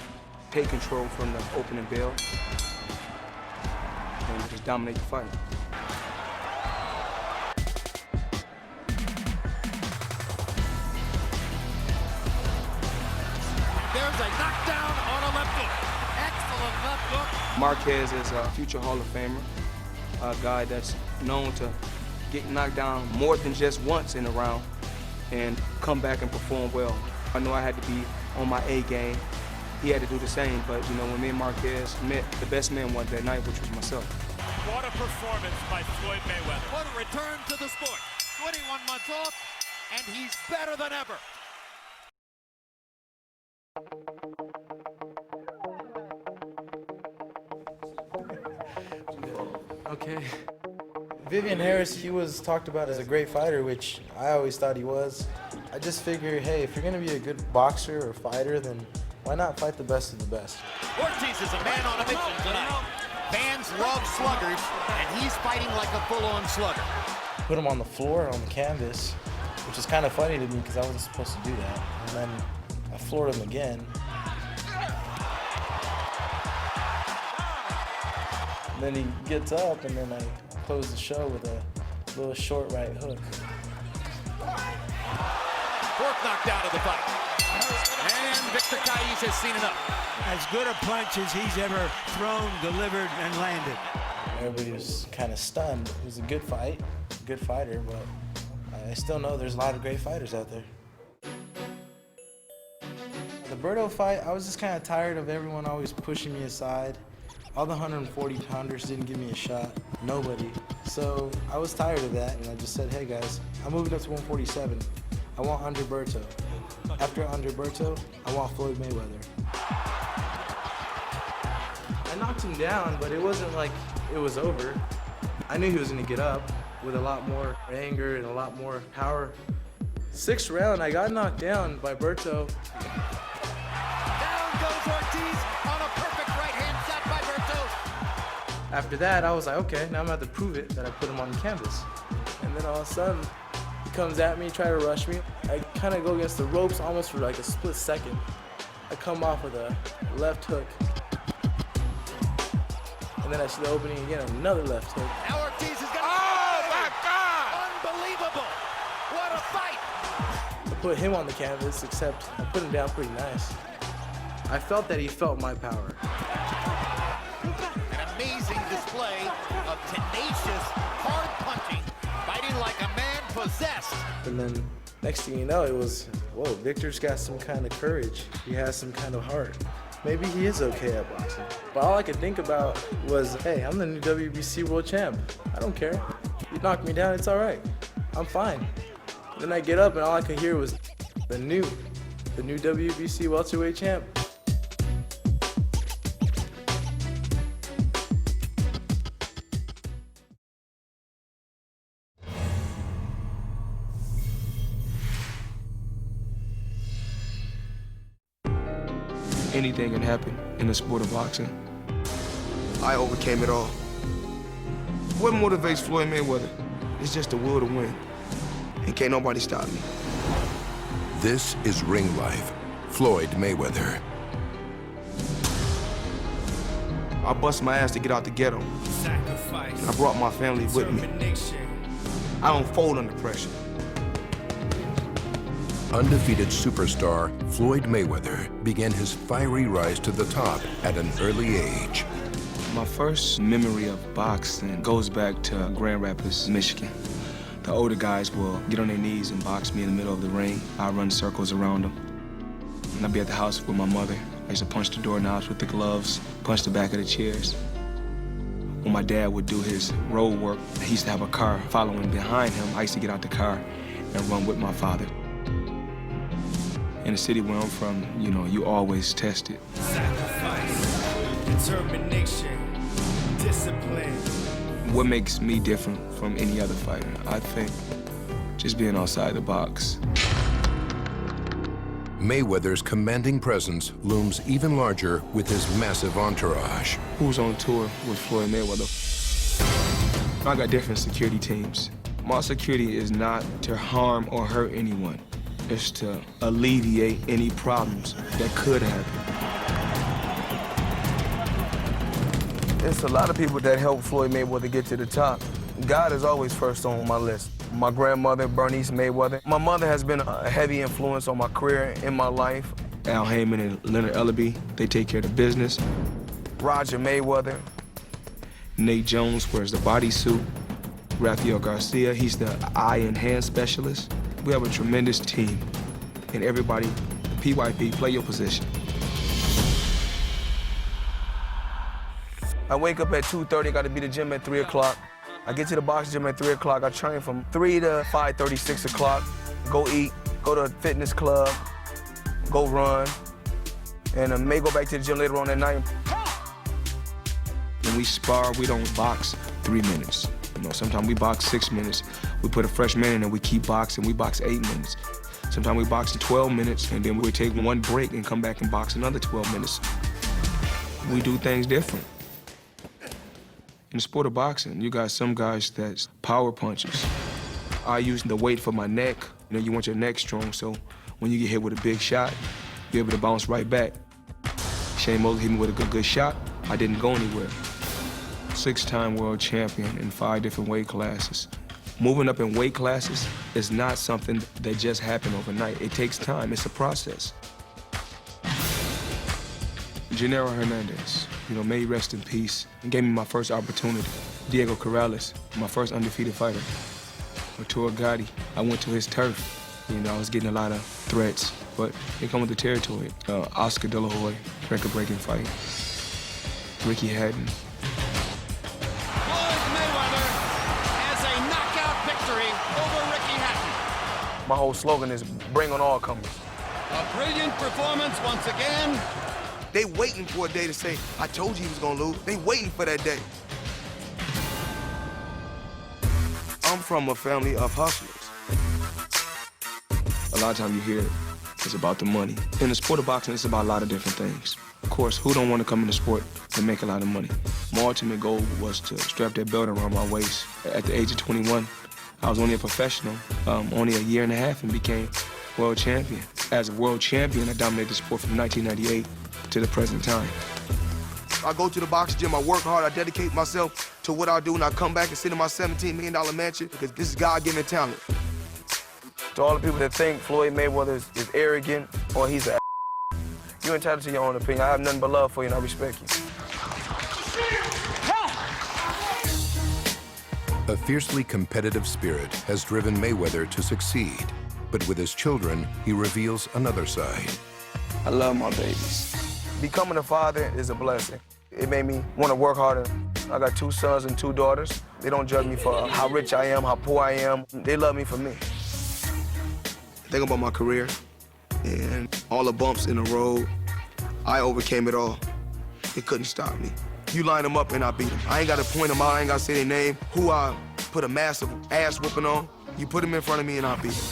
take control from the opening bell, and just dominate the fight. There's a knockdown on a left hook. Excellent left hook. Marquez is a future Hall of Famer, a guy that's known to get knocked down more than just once in a round and come back and perform well. I know I had to be on my A game. He had to do the same, but when me and Marquez met, the best man won that night, which was myself. What a performance by Floyd Mayweather. What a return to the sport. 21 months off, and he's better than ever. Okay. Vivian Harris, he was talked about as a great fighter, which I always thought he was. I just figure, hey, if you're gonna be a good boxer or fighter, then why not fight the best of the best? Ortiz is a man on a mission tonight. Fans love sluggers, and he's fighting like a full-on slugger. Put him on the floor, on the canvas, which is kind of funny to me because I wasn't supposed to do that. And then I floored him again. And then he gets up, and then I close the show with a little short right hook. Fourth knockdown of the fight. And Victor Ortiz has seen enough. As good a punch as he's ever thrown, delivered, and landed. Everybody was kind of stunned. It was a good fight, a good fighter, but I still know there's a lot of great fighters out there. The Berto fight, I was just kind of tired of everyone always pushing me aside. All the 140-pounders didn't give me a shot, nobody. So I was tired of that, and I just said, hey guys, I'm moving up to 147. I want under Berto. After under Berto, I want Floyd Mayweather. I knocked him down, but it wasn't like it was over. I knew he was gonna get up with a lot more anger and a lot more power. 6th round, I got knocked down by Berto. Down goes Ortiz on a perfect right-hand shot by Berto. After that, I was like, okay, now I'm gonna have to prove it that I put him on the canvas. And then all of a sudden, he comes at me, try to rush me. I kind of go against the ropes almost for like a split second. I come off with a left hook. And then I see the opening again, another left hook. Now Ortiz is gonna... Oh my God! Unbelievable! What a fight! I put him on the canvas, except I put him down pretty nice. I felt that he felt my power. An amazing display of tenacious, hard punching, fighting like a man possessed. And then next thing you know, it was, whoa, Victor's got some kind of courage. He has some kind of heart. Maybe he is okay at boxing. But all I could think about was, hey, I'm the new WBC world champ. I don't care. You knock me down, it's all right. I'm fine. Then I get up and all I could hear was the new WBC welterweight champ. Anything can happen in the sport of boxing. I overcame it all. What motivates Floyd Mayweather? It's just the will to win. And can't nobody stop me. This is Ring Life. Floyd Mayweather. I bust my ass to get out the ghetto. And I brought my family with me. I don't fold under pressure. Undefeated superstar Floyd Mayweather began his fiery rise to the top at an early age. My first memory of boxing goes back to Grand Rapids, Michigan. The older guys will get on their knees and box me in the middle of the ring. I run circles around them. And I'd be at the house with my mother. I used to punch the doorknobs with the gloves, punch the back of the chairs. When my dad would do his road work, he used to have a car following behind him. I used to get out the car and run with my father. In the city where I'm from, you know, you always test it. Sacrifice, determination, discipline. What makes me different from any other fighter? I think just being outside the box. Mayweather's commanding presence looms even larger with his massive entourage. Who's on tour with Floyd Mayweather? I got different security teams. My security is not to harm or hurt anyone. It's to alleviate any problems that could happen. It's a lot of people that helped Floyd Mayweather get to the top. God is always first on my list. My grandmother, Bernice Mayweather. My mother has been a heavy influence on my career and my life. Al Heyman and Leonard Ellaby, they take care of the business. Roger Mayweather. Nate Jones wears the bodysuit. Rafael Garcia, he's the eye and hand specialist. We have a tremendous team. And everybody, PYP, play your position. I wake up at 2:30, I gotta be at the gym at 3 o'clock. I get to the boxing gym at 3 o'clock. I train from 3 to 5:30, 6 o'clock. Go eat, go to a fitness club, go run, and I may go back to the gym later on that night. When we spar, we don't box 3 minutes. You know, sometimes we box 6 minutes. We put a fresh man in and we keep boxing. We box 8 minutes. Sometimes we box 12 minutes and then we take one break and come back and box another 12 minutes. We do things different. In the sport of boxing, you got some guys that's power punchers. I use the weight for my neck. You know, you want your neck strong, so when you get hit with a big shot, you're able to bounce right back. Shane Mosley hit me with a good shot. I didn't go anywhere. 6-time world champion in 5 different weight classes. Moving up in weight classes is not something that just happened overnight. It takes time, it's a process. Gennaro Hernandez, you know, may he rest in peace, and gave me my first opportunity. Diego Corrales, my first undefeated fighter. Arturo Gatti, I went to his turf. You know, I was getting a lot of threats, but they come with the territory. Oscar De La Hoya, record-breaking fight. Ricky Hatton. Floyd Mayweather has a knockout victory over Ricky Hatton. My whole slogan is bring on all comers. A brilliant performance once again. They waiting for a day to say, I told you he was gonna lose. They waiting for that day. I'm from a family of hustlers. A lot of times you hear it's about the money. In the sport of boxing, it's about a lot of different things. Of course, who don't want to come in the sport and make a lot of money? My ultimate goal was to strap that belt around my waist. At the age of 21, I was only a professional, only a year and a half, and became world champion. As a world champion, I dominated the sport from 1998 to the present time. I go to the boxing gym, I work hard, I dedicate myself to what I do, and I come back and sit in my $17 million mansion because this is God-given talent. To all the people that think Floyd Mayweather is arrogant or he's a you're entitled to your own opinion. I have nothing but love for you and I respect you. A fiercely competitive spirit has driven Mayweather to succeed. But with his children, he reveals another side. I love my babies. Becoming a father is a blessing. It made me want to work harder. I got 2 sons and 2 daughters. They don't judge me for how rich I am, how poor I am. They love me for me. Think about my career and all the bumps in the road. I overcame it all. It couldn't stop me. You line them up and I beat them. I ain't got to point them out, I ain't got to say their name. Who I put a massive ass whooping on, you put them in front of me and I beat them.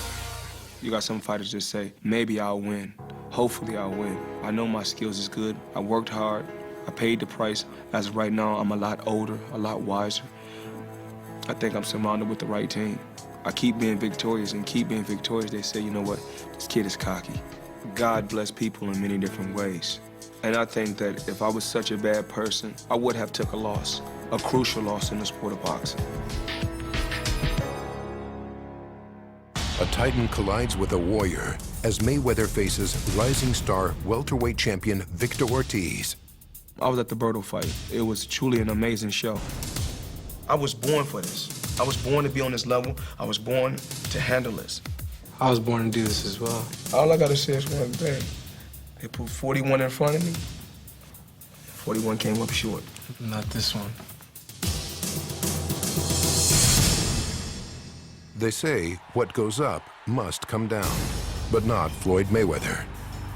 You got some fighters that say, maybe I'll win. Hopefully I'll win. I know my skills is good. I worked hard. I paid the price. As of right now, I'm a lot older, a lot wiser. I think I'm surrounded with the right team. I keep being victorious and keep being victorious. They say, you know what, this kid is cocky. God bless people in many different ways. And I think that if I was such a bad person, I would have took a loss, a crucial loss in the sport of boxing. A titan collides with a warrior as Mayweather faces rising star welterweight champion Victor Ortiz. I was at the Berto fight. It was truly an amazing show. I was born for this. I was born to be on this level. I was born to handle this. I was born to do this as well. All I gotta say is one thing. They put 41 in front of me. 41 came up short. Not this one. They say what goes up must come down, but not Floyd Mayweather.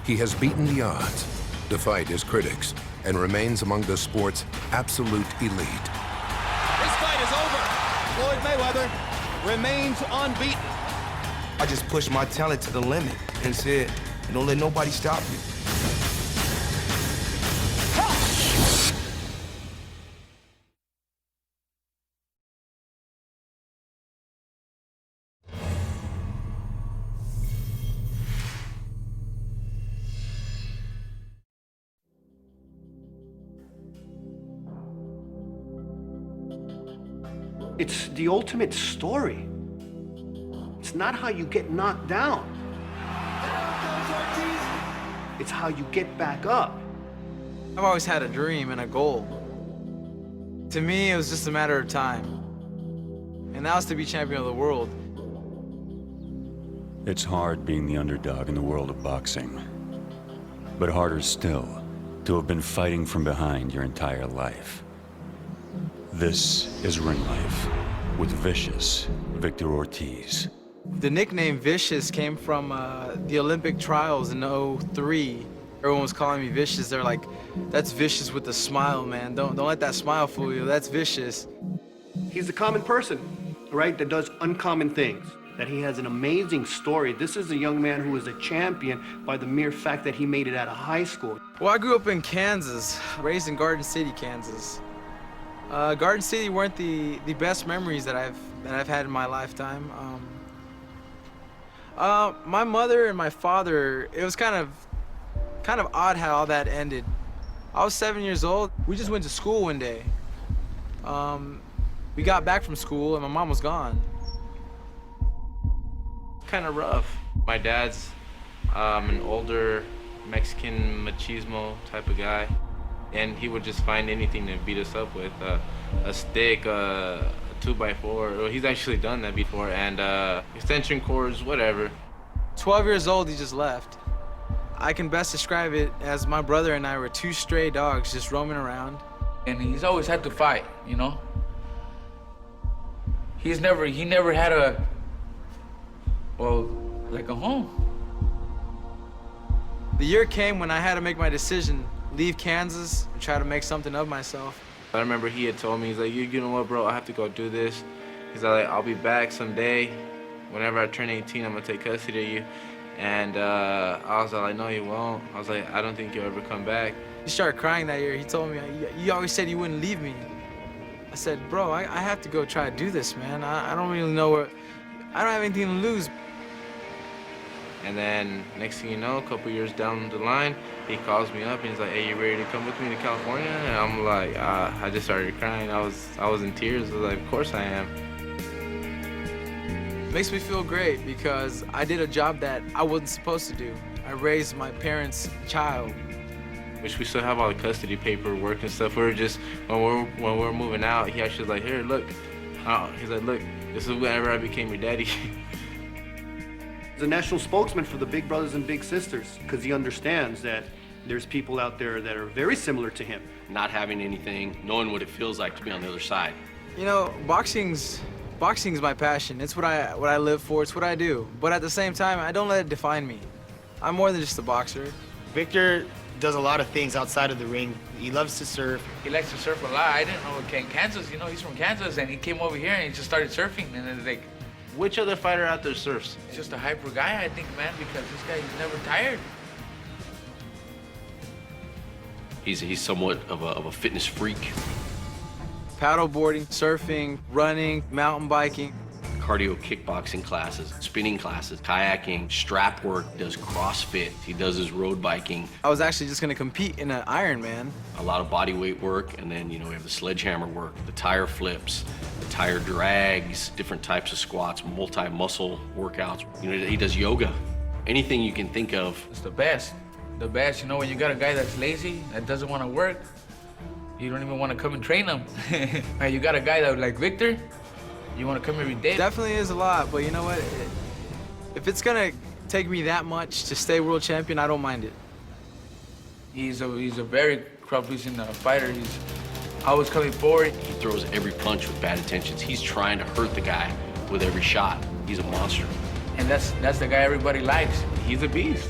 He has beaten the odds, defied his critics, and remains among the sport's absolute elite. This fight is over. Floyd Mayweather remains unbeaten. I just pushed my talent to the limit and said, don't let nobody stop you. It's the ultimate story. It's not how you get knocked down. It's how you get back up. I've always had a dream and a goal. To me, it was just a matter of time. And that was to be champion of the world. It's hard being the underdog in the world of boxing. But harder still, to have been fighting from behind your entire life. This is Ring Life with Vicious Victor Ortiz. The nickname Vicious came from the Olympic trials in '03. Everyone was calling me Vicious. They're like, that's vicious with a smile, man. Don't let that smile fool you. That's vicious. He's the common person, right, that does uncommon things. That he has an amazing story. This is a young man who was a champion by the mere fact that he made it out of high school. Well, I grew up in Kansas, raised in Garden City, Kansas. Garden City weren't the best memories that I've had in my lifetime. My mother and my father, it was kind of odd how all that ended. I was 7 years old. We just went to school one day. We got back from school and my mom was gone. Kind of rough. My dad's an older Mexican machismo type of guy, and he would just find anything to beat us up with, a stick, a 2x4. Well, he's actually done that before, and extension cords, whatever. 12 years old, he just left. I can best describe it as my brother and I were two stray dogs just roaming around. And he's always had to fight, you know? He never had like a home. The year came when I had to make my decision, leave Kansas and try to make something of myself. I remember he had told me, he's like, you know what, bro, I have to go do this. He's like, I'll be back someday. Whenever I turn 18, I'm gonna take custody of you. And I was like, no, you won't. I was like, I don't think you'll ever come back. He started crying that year. He told me, you always said you wouldn't leave me. I said, bro, I have to go try to do this, man. I don't really know I don't have anything to lose. And then next thing you know, a couple years down the line, he calls me up and he's like, hey, you ready to come with me to California? And I'm like, I just started crying. I was in tears. I was like, of course I am. Makes me feel great because I did a job that I wasn't supposed to do. I raised my parents' child. Which we still have all the custody paperwork and stuff. We were just, when we're moving out, he actually was like, here, look. He's like, look, this is whenever I became your daddy. He's a national spokesman for the big brothers and big sisters because he understands that there's people out there that are very similar to him. Not having anything, knowing what it feels like to be on the other side. You know, boxing's my passion. It's what I live for. It's what I do. But at the same time, I don't let it define me. I'm more than just a boxer. Victor does a lot of things outside of the ring. He loves to surf. He likes to surf a lot. I didn't know Kansas, you know, he's from Kansas, and he came over here and he just started surfing, and it's like, which other fighter out there surfs? He's just a hyper guy, I think, man, because this guy, he's never tired. He's somewhat of a fitness freak. Paddleboarding, surfing, running, mountain biking. Cardio kickboxing classes, spinning classes, kayaking, strap work, does CrossFit, he does his road biking. I was actually just gonna compete in an Ironman. A lot of body weight work, and then, you know, we have the sledgehammer work, the tire flips, the tire drags, different types of squats, multi-muscle workouts. You know, he does yoga. Anything you can think of. It's the best. The best, you know, when you got a guy that's lazy, that doesn't want to work, you don't even want to come and train him. You got a guy that like Victor, you want to come every day. Definitely is a lot, but you know what? If it's gonna take me that much to stay world champion, I don't mind it. He's a very crowd-pleasing fighter. He's always coming forward. He throws every punch with bad intentions. He's trying to hurt the guy with every shot. He's a monster. And that's the guy everybody likes. He's a beast.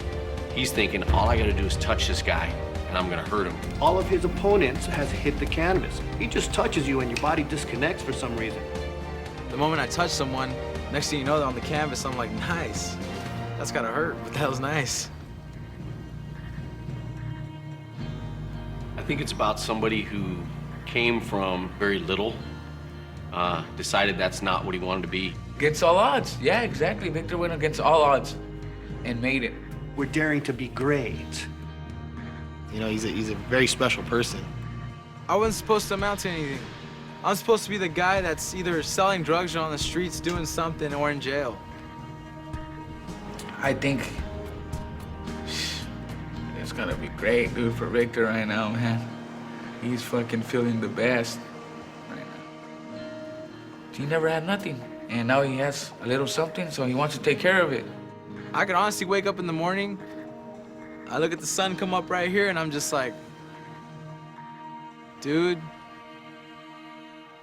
He's thinking, all I gotta do is touch this guy, and I'm gonna hurt him. All of his opponents has hit the canvas. He just touches you and your body disconnects for some reason. The moment I touch someone, next thing you know, they're on the canvas, I'm like, nice. That's gotta hurt, but that was nice. I think it's about somebody who came from very little, decided that's not what he wanted to be. Against all odds. Yeah, exactly. Victor went against all odds and made it. We're daring to be great. You know, he's a very special person. I wasn't supposed to amount to anything. I'm supposed to be the guy that's either selling drugs or on the streets doing something or in jail. I think it's gonna be great, dude, for Victor right now, man. He's fucking feeling the best right now. He never had nothing, and now he has a little something, so he wants to take care of it. I could honestly wake up in the morning, I look at the sun come up right here, and I'm just like, dude,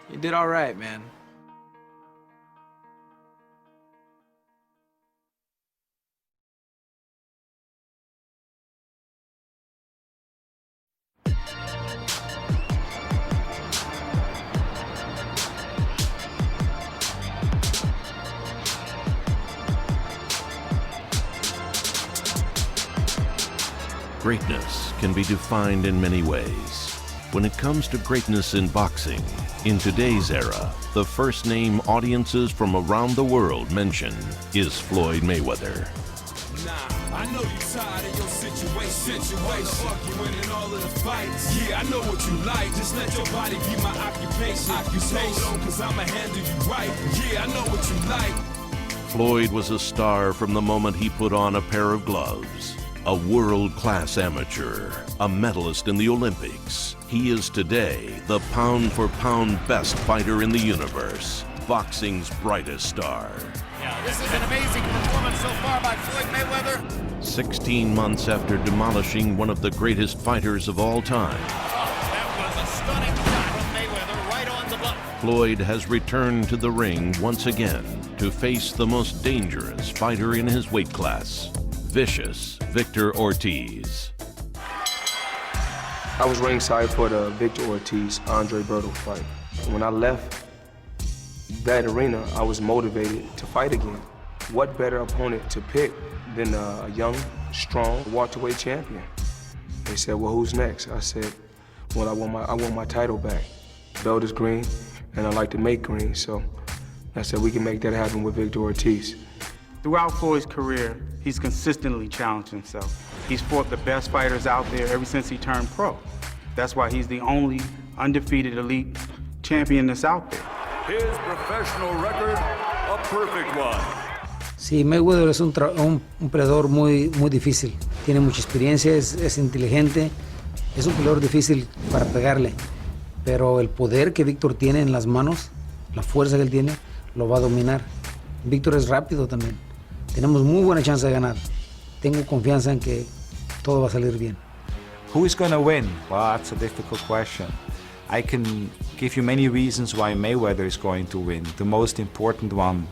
you did all right, man. Greatness can be defined in many ways. When it comes to greatness in boxing, in today's era, the first name audiences from around the world mention is Floyd Mayweather. Nah, I know you're tired of your situation. Arguing in all of the fights. Yeah, I know what you like. Just let your body be my occupation. Just hold on, cause I'ma handle you right. Yeah, I know what you like. Floyd was a star from the moment he put on a pair of gloves. A world-class amateur, a medalist in the Olympics. He is today the pound-for-pound best fighter in the universe, boxing's brightest star. Yeah, this is an amazing performance so far by Floyd Mayweather. 16 months after demolishing one of the greatest fighters of all time, That was a stunning shot from Mayweather right on the button. Floyd has returned to the ring once again to face the most dangerous fighter in his weight class, vicious Victor Ortiz. I was ringside for the Victor Ortiz-Andre Berto fight. When I left that arena, I was motivated to fight again. What better opponent to pick than a young, strong welterweight champion? They said, well, who's next? I said, well, I want my title back. Belt is green, and I like to make green, so I said we can make that happen with Victor Ortiz. Throughout Floyd's career, he's consistently challenged himself. He's fought the best fighters out there ever since he turned pro. That's why he's the only undefeated elite champion that's out there. His professional record, a perfect one. Sí, Mayweather es un peleador muy difícil. Tiene mucha experiencia, es inteligente, es un peleador difícil para pegarle. Pero el poder que Víctor tiene en las manos, la fuerza que él tiene, lo va a dominar. Víctor es rápido también. Tenemos muy buena chance de ganar. Tengo confianza en que todo va a salir bien. Who is going to win? Well, that's a difficult question. I can give you many reasons why Mayweather is going to win. The most important one,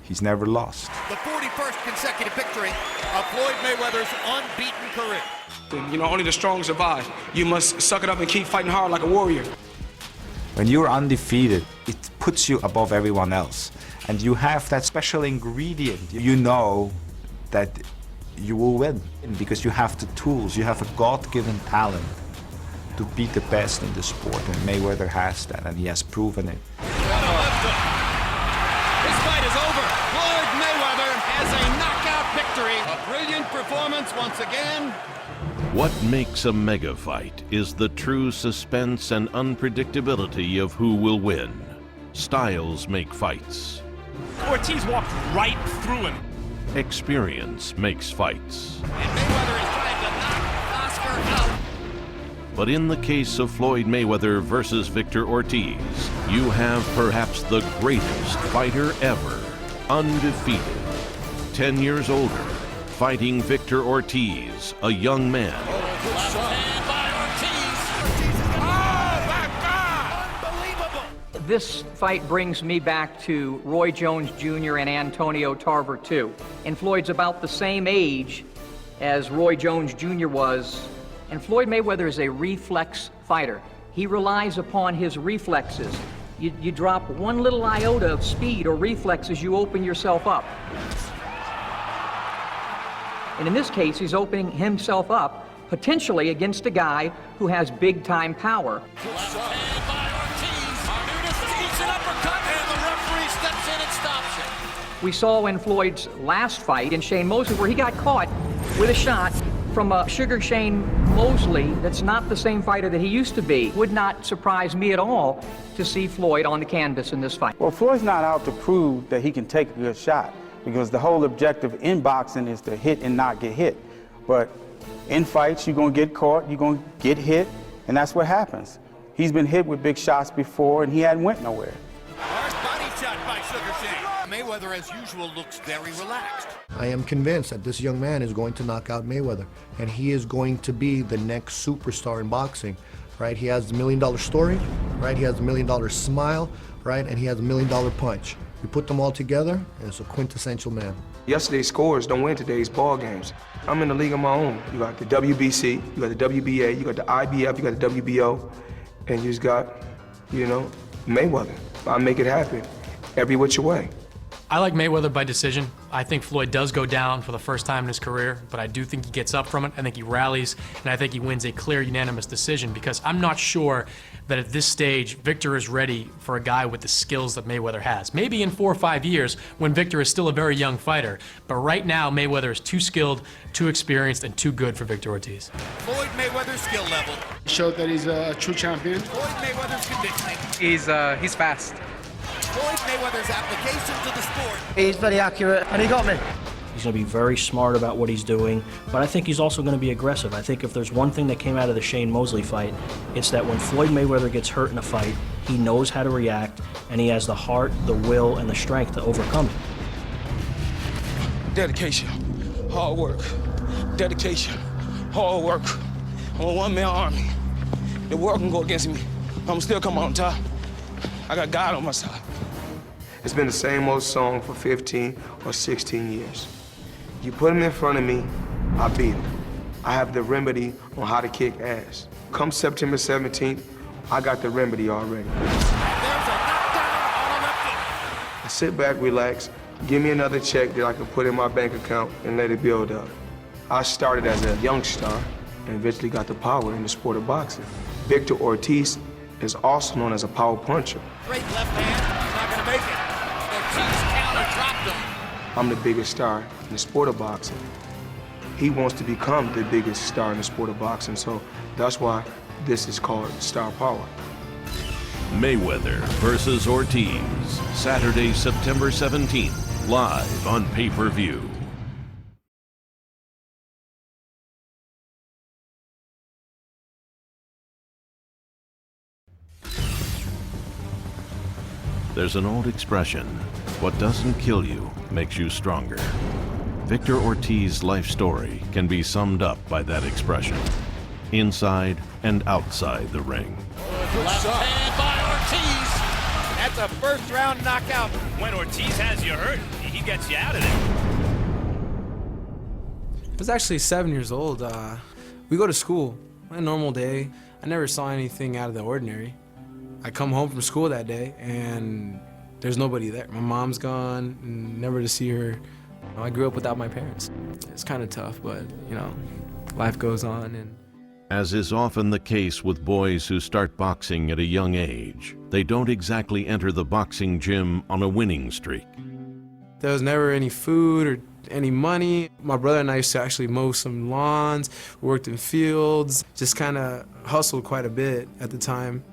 he's never lost. The 41st consecutive victory of Floyd Mayweather's unbeaten career. You know, only the strong survive. You must suck it up and keep fighting hard like a warrior. When you're undefeated, it puts you above everyone else. And you have that special ingredient. You know that you will win because you have the tools, you have a God-given talent to be the best in the sport, and Mayweather has that, and he has proven it. This fight is over. Floyd Mayweather has a knockout victory. A brilliant performance once again. What makes a mega fight is the true suspense and unpredictability of who will win. Styles make fights. Ortiz walked right through him. Experience makes fights. And Mayweather is trying to knock Oscar out. But in the case of Floyd Mayweather versus Victor Ortiz, you have perhaps the greatest fighter ever, undefeated. 10 years older, fighting Victor Ortiz, a young man Left hand by Ortiz. Oh, my God! Unbelievable. This fight brings me back to Roy Jones Jr. and Antonio Tarver, too. And Floyd's about the same age as Roy Jones Jr. was. And Floyd Mayweather is a reflex fighter. He relies upon his reflexes. You drop one little iota of speed or reflexes, you open yourself up. And in this case, he's opening himself up, potentially against a guy who has big-time power. Left hand by Ortiz. Arnudis eats an uppercut, and the referee steps in and stops it. We saw in Floyd's last fight in Shane Mosley where he got caught with a shot from a Sugar Shane Mosley that's not the same fighter that he used to be. Would not surprise me at all to see Floyd on the canvas in this fight. Well, Floyd's not out to prove that he can take a good shot, because the whole objective in boxing is to hit and not get hit. But in fights, you're going to get caught, you're going to get hit, and that's what happens. He's been hit with big shots before, and he hadn't went nowhere. Hard body shot by Sugar Shane. Mayweather, as usual, looks very relaxed. I am convinced that this young man is going to knock out Mayweather, and he is going to be the next superstar in boxing, right? He has the $1 million story, right? He has the $1 million smile, right? And he has a $1 million punch. You put them all together, and it's a quintessential man. Yesterday's scores don't win today's ball games. I'm in a league of my own. You got the WBC, you got the WBA, you got the IBF, you got the WBO, and you just got, Mayweather. I make it happen every which way. I like Mayweather by decision. I think Floyd does go down for the first time in his career, but I do think he gets up from it. I think he rallies, and I think he wins a clear, unanimous decision, because I'm not sure that at this stage, Victor is ready for a guy with the skills that Mayweather has. Maybe in 4 or 5 years, when Victor is still a very young fighter, but right now, Mayweather is too skilled, too experienced, and too good for Victor Ortiz. Floyd Mayweather's skill level. Showed that he's a true champion. Floyd Mayweather's conditioning. He's fast. Floyd Mayweather's application to the sport. He's very accurate, and he got me. He's going to be very smart about what he's doing, but I think he's also going to be aggressive. I think if there's one thing that came out of the Shane Mosley fight, it's that when Floyd Mayweather gets hurt in a fight, he knows how to react, and he has the heart, the will, and the strength to overcome it. Dedication, hard work. Dedication, hard work. I'm a one-man army. The world can go against me. I'm still coming on top. I got God on my side. It's been the same old song for 15 or 16 years. You put him in front of me, I beat him. I have the remedy on how to kick ass. Come September 17th, I got the remedy already. I sit back, relax, give me another check that I can put in my bank account and let it build up. I started as a young star and eventually got the power in the sport of boxing. Victor Ortiz is also known as a power puncher. Great left hand, he's not going to make it. Ortiz counter dropped him. I'm the biggest star in the sport of boxing. He wants to become the biggest star in the sport of boxing, so that's why this is called Star Power. Mayweather versus Ortiz, Saturday, September 17th, live on pay-per-view. There's an old expression, what doesn't kill you makes you stronger. Victor Ortiz's life story can be summed up by that expression, inside and outside the ring. Left hand by Ortiz. That's a first-round knockout. When Ortiz has you hurt, he gets you out of there. I was actually 7 years old. We go to school, a normal day. I never saw anything out of the ordinary. I come home from school that day and there's nobody there. My mom's gone, and never to see her. I grew up without my parents. It's kind of tough, but life goes on. And as is often the case with boys who start boxing at a young age, they don't exactly enter the boxing gym on a winning streak. There was never any food or any money. My brother and I used to actually mow some lawns, worked in fields, just kind of hustled quite a bit at the time.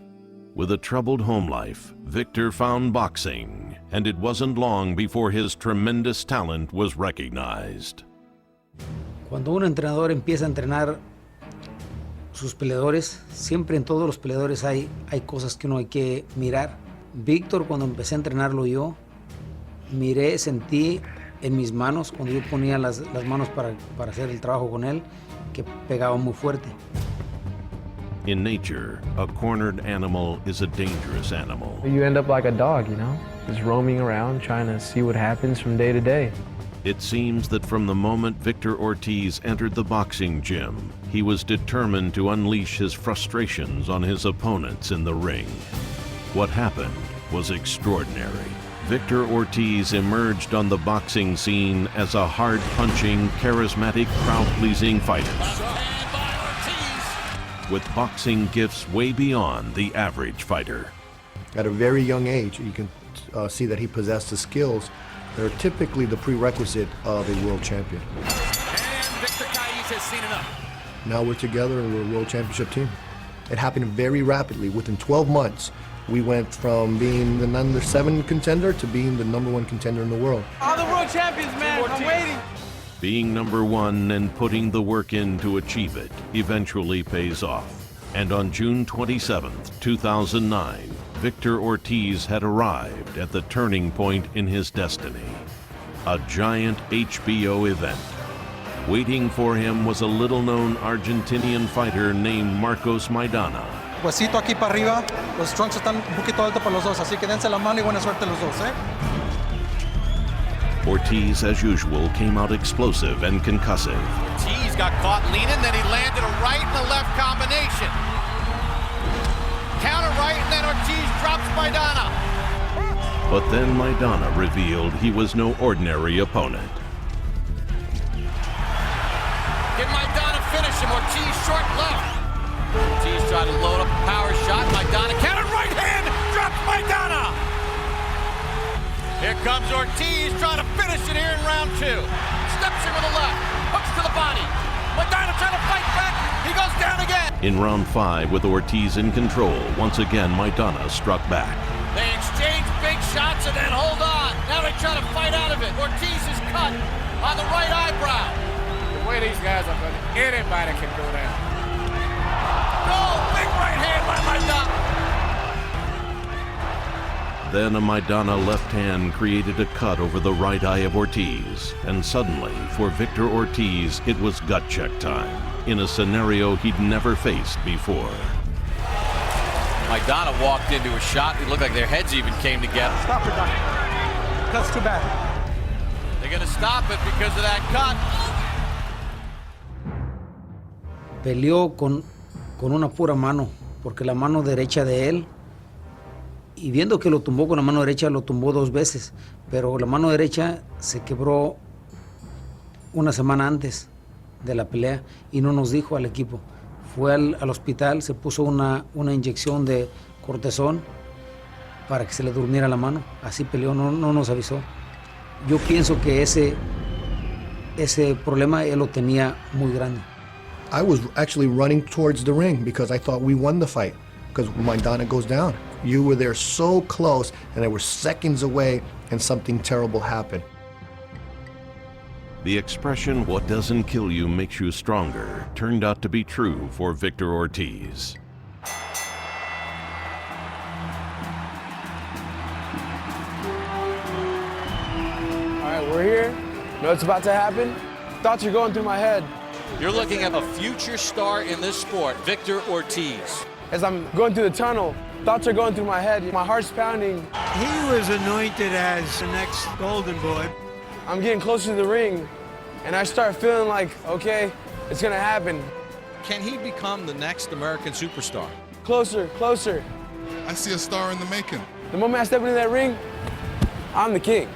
With a troubled home life, Victor found boxing, and it wasn't long before his tremendous talent was recognized. Cuando un entrenador empieza a entrenar sus peleadores, siempre en todos los peleadores hay cosas que uno hay que mirar. Víctor, cuando empecé a entrenarlo yo, sentí en mis manos, cuando yo ponía las manos para hacer el trabajo con él, que pegaba muy fuerte. In nature, a cornered animal is a dangerous animal. You end up like a dog, you know, just roaming around trying to see what happens from day to day. It seems that from the moment Victor Ortiz entered the boxing gym, he was determined to unleash his frustrations on his opponents in the ring. What happened was extraordinary. Victor Ortiz emerged on the boxing scene as a hard-punching, charismatic, crowd-pleasing fighter, with boxing gifts way beyond the average fighter. At a very young age, you can see that he possessed the skills that are typically the prerequisite of a world champion. And Victor Ortiz has seen enough. Now we're together and we're a world championship team. It happened very rapidly. Within 12 months, we went from being the number 7 contender to being the number 1 contender in the world. All the world champions, man. I'm waiting. Being number 1 and putting the work in to achieve it eventually pays off. And on June 27th, 2009, Victor Ortiz had arrived at the turning point in his destiny. A giant HBO event. Waiting for him was a little-known Argentinian fighter named Marcos Maidana. Huesito aquí para arriba, los trunks están un poquito alto para los dos, así que dense la mano y buena suerte los dos, Ortiz, as usual, came out explosive and concussive. Ortiz got caught leaning, then he landed a right and a left combination. Counter right, and then Ortiz drops Maidana. But then Maidana revealed he was no ordinary opponent. Can Maidana finish him? Ortiz short left. Ortiz tried to load up a power shot. Maidana counter right hand, drops Maidana. Here comes Ortiz trying to finish it here in round 2. Steps in with a left, hooks to the body. Maidana trying to fight back. He goes down again. In round 5, with Ortiz in control, once again Maidana struck back. They exchange big shots and then hold on. Now they try to fight out of it. Ortiz is cut on the right eyebrow. The way these guys are fighting, anybody can go down. Oh, big right hand by Maidana. Then a Maidana left hand created a cut over the right eye of Ortiz. And suddenly, for Victor Ortiz, it was gut check time, in a scenario he'd never faced before. Maidana walked into a shot. It looked like their heads even came together. Stop it, Doc. That's too bad. They're going to stop it because of that cut. Peleó con una pura mano, porque la mano derecha de él, y viendo que lo tumbó con la mano derecha, lo tumbó 2 veces, pero la mano derecha se quebró una semana antes de la pelea y no nos dijo al equipo. Fue al hospital, se puso una inyección de cortisón para que se le durmiera la mano. Así peleó, no nos avisó. Yo pienso que ese problema él lo tenía muy grande. I was actually running towards the ring because I thought we won the fight because Maidana goes down. You were there so close and they were seconds away and something terrible happened. The expression, "what doesn't kill you makes you stronger," turned out to be true for Victor Ortiz. All right, we're here. Know what's about to happen? Thoughts are going through my head. You're looking at a future star in this sport, Victor Ortiz. As I'm going through the tunnel, thoughts are going through my head. My heart's pounding. He was anointed as the next golden boy. I'm getting closer to the ring, and I start feeling like, okay, it's gonna happen. Can he become the next American superstar? Closer, closer. I see a star in the making. The moment I step into that ring, I'm the king.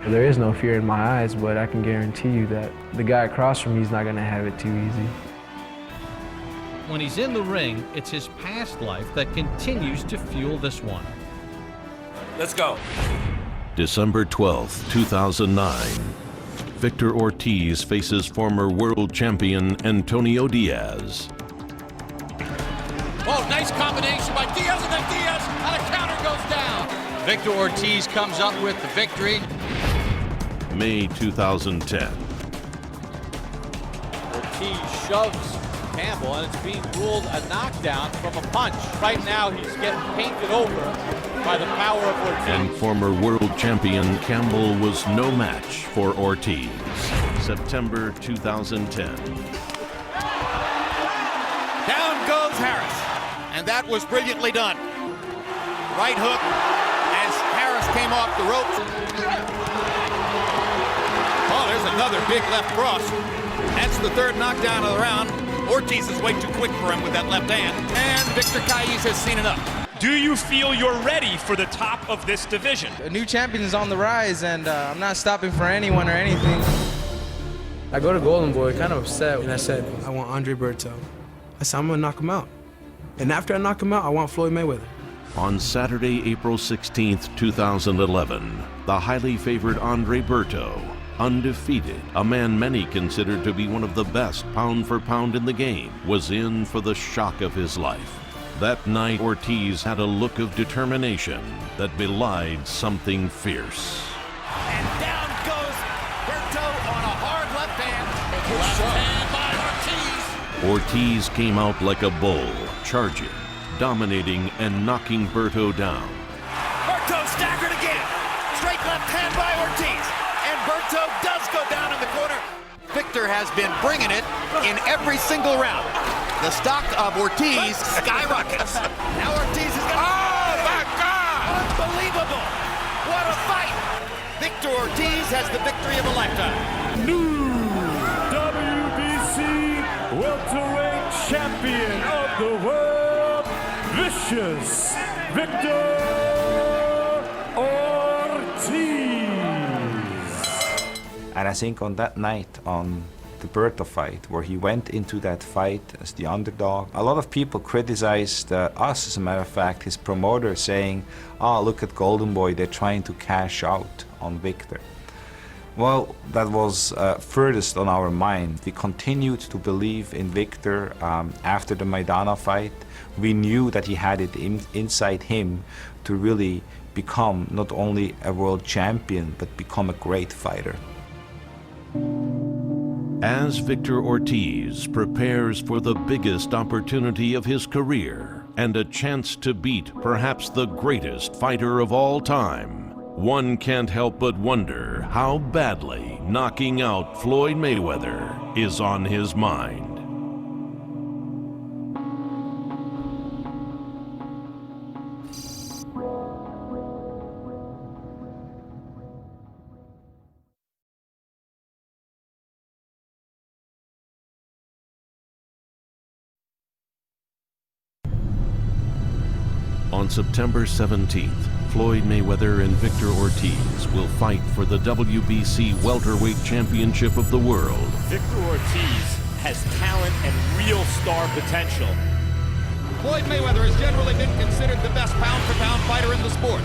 There is no fear in my eyes, but I can guarantee you that the guy across from me is not gonna have it too easy. When he's in the ring, it's his past life that continues to fuel this one. Let's go. December 12th, 2009. Victor Ortiz faces former world champion Antonio Diaz. Oh, nice combination by Diaz, and then Diaz on a counter goes down. Victor Ortiz comes up with the victory. May 2010. Ortiz shoves Campbell, and it's being ruled a knockdown from a punch. Right now, he's getting painted over by the power of Ortiz. And former world champion Campbell was no match for Ortiz. September 2010. comes Harris. And that was brilliantly done. Right hook as Harris came off the ropes. Oh, there's another big left cross. That's the third knockdown of the round. Ortiz is way too quick for him with that left hand. And Victor Ortiz has seen enough. Do you feel you're ready for the top of this division? A new champion is on the rise, and I'm not stopping for anyone or anything. I go to Golden Boy kind of upset, and I said, I want Andre Berto. I said, I'm gonna knock him out. And after I knock him out, I want Floyd Mayweather. On Saturday, April 16th, 2011, the highly favored Andre Berto, undefeated, a man many considered to be one of the best pound for pound in the game, was in for the shock of his life. That night, Ortiz had a look of determination that belied something fierce. And down goes Berto on a hard left hand. Left hand by Ortiz. Ortiz came out like a bull, charging, dominating, and knocking Berto down. Berto staggered again. Straight left hand by Ortiz. And Berto does go down in the corner. Victor has been bringing it in every single round. The stock of Ortiz skyrockets. Now Ortiz is going to... Oh, my God! Unbelievable! What a fight! Victor Ortiz has the victory of a lifetime. New WBC welterweight champion of the world, vicious Victor Ortiz. And I think on that night, on the Berto fight, where he went into that fight as the underdog, a lot of people criticized us, as a matter of fact, his promoter, saying, oh, look at Golden Boy, they're trying to cash out on Victor. Well, that was furthest on our mind. We continued to believe in Victor after the Maidana fight. We knew that he had it inside him to really become not only a world champion, but become a great fighter. As Victor Ortiz prepares for the biggest opportunity of his career and a chance to beat perhaps the greatest fighter of all time, one can't help but wonder how badly knocking out Floyd Mayweather is on his mind. On September 17th, Floyd Mayweather and Victor Ortiz will fight for the WBC welterweight championship of the world. Victor Ortiz has talent and real star potential. Floyd Mayweather has generally been considered the best pound-for-pound fighter in the sport.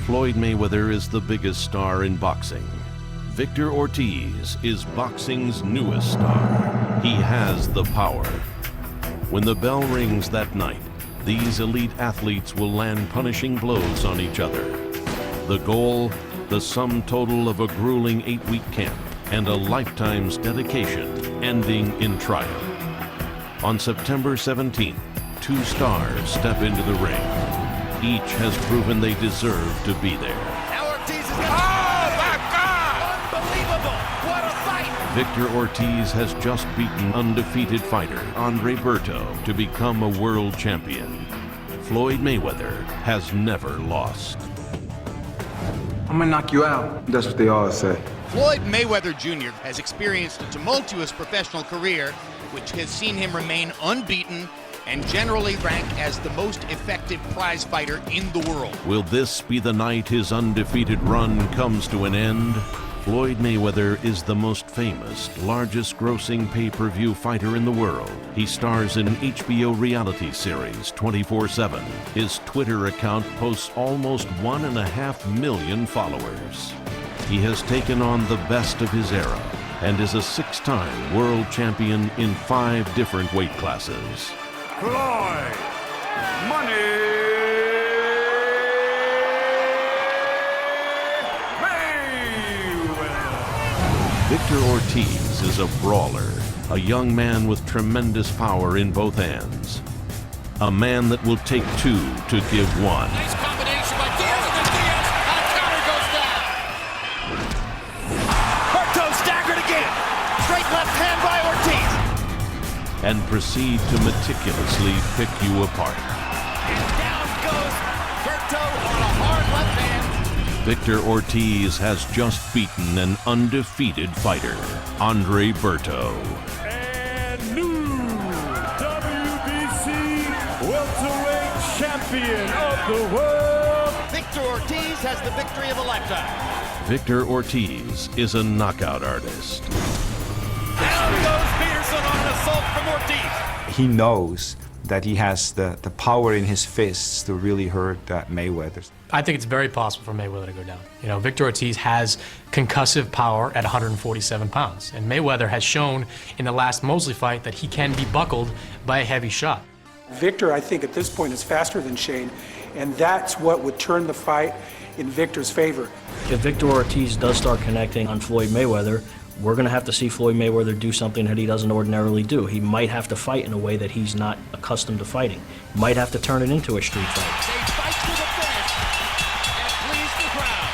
Floyd Mayweather is the biggest star in boxing. Victor Ortiz is boxing's newest star. He has the power. When the bell rings that night, these elite athletes will land punishing blows on each other. The goal, the sum total of a grueling 8-week camp and a lifetime's dedication, ending in triumph. On September 17th, two stars step into the ring. Each has proven they deserve to be there. Now Ortiz is going to... Oh, my God! Unbelievable! What a fight! Victor Ortiz has just beaten undefeated fighter Andre Berto to become a world champion. Floyd Mayweather has never lost. I'm gonna knock you out. That's what they all say. Floyd Mayweather Jr. has experienced a tumultuous professional career, which has seen him remain unbeaten and generally rank as the most effective prize fighter in the world. Will this be the night his undefeated run comes to an end? Floyd Mayweather is the most famous, largest-grossing pay-per-view fighter in the world. He stars in HBO reality series 24/7. His Twitter account posts almost 1.5 million followers. He has taken on the best of his era and is a 6-time world champion in 5 different weight classes. Floyd Money Victor Ortiz is a brawler, a young man with tremendous power in both hands. A man that will take 2 to give 1. Nice combination by Diaz, and then Diaz on a counter goes down. Berto staggered again. Straight left hand by Ortiz. and proceed to meticulously pick you apart. Down goes Berto on a hard left hand. Victor Ortiz has just beaten an undefeated fighter, Andre Berto. And new WBC welterweight champion of the world, Victor Ortiz has the victory of a lifetime. Victor Ortiz is a knockout artist. Down goes Peterson on an assault from Ortiz. He knows that he has the power in his fists to really hurt Mayweather. I think it's very possible for Mayweather to go down. You know, Victor Ortiz has concussive power at 147 pounds, and Mayweather has shown in the last Mosley fight that he can be buckled by a heavy shot. Victor, I think at this point is faster than Shane, and that's what would turn the fight in Victor's favor. If Victor Ortiz does start connecting on Floyd Mayweather, we're going to have to see Floyd Mayweather do something that he doesn't ordinarily do. He might have to fight in a way that he's not accustomed to fighting. Might have to turn it into a street fight. They fight to the finish and please the crowd.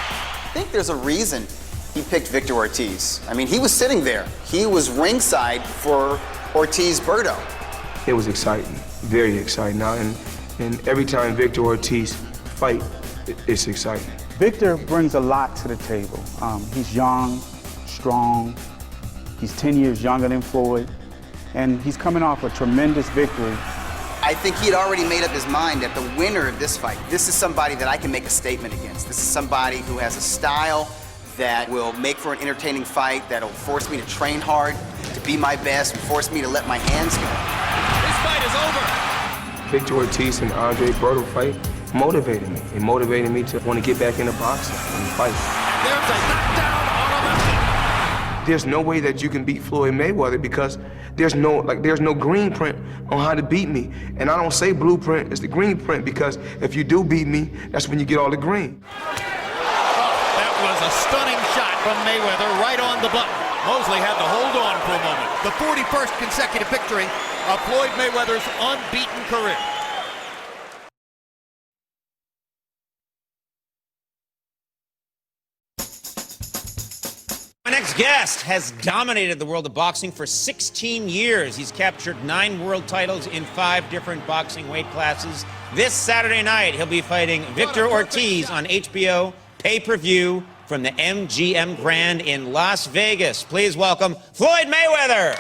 I think there's a reason he picked Victor Ortiz. I mean, he was sitting there. He was ringside for Ortiz-Berto. It was exciting, very exciting. Now, and every time Victor Ortiz fight, it's exciting. Victor brings a lot to the table. He's young, strong. He's 10 years younger than Floyd, and he's coming off a tremendous victory. I think he had already made up his mind that the winner of this fight, this is somebody that I can make a statement against. This is somebody who has a style that will make for an entertaining fight, that'll force me to train hard, to be my best, and force me to let my hands go. This fight is over. Victor Ortiz and Andre Berto fight motivated me. It motivated me to want to get back into boxing and fight. There's a knockdown on a left hand. There's no way that you can beat Floyd Mayweather because there's no green print on how to beat me. And I don't say blueprint, it's the green print, because if you do beat me, that's when you get all the green. That was a stunning shot from Mayweather right on the button. Mosley had to hold on for a moment. The 41st consecutive victory of Floyd Mayweather's unbeaten career. My next guest has dominated the world of boxing for 16 years. He's captured 9 world titles in 5 different boxing weight classes. This Saturday night, he'll be fighting Victor Ortiz on HBO pay-per-view from the MGM Grand in Las Vegas. Please welcome Floyd Mayweather.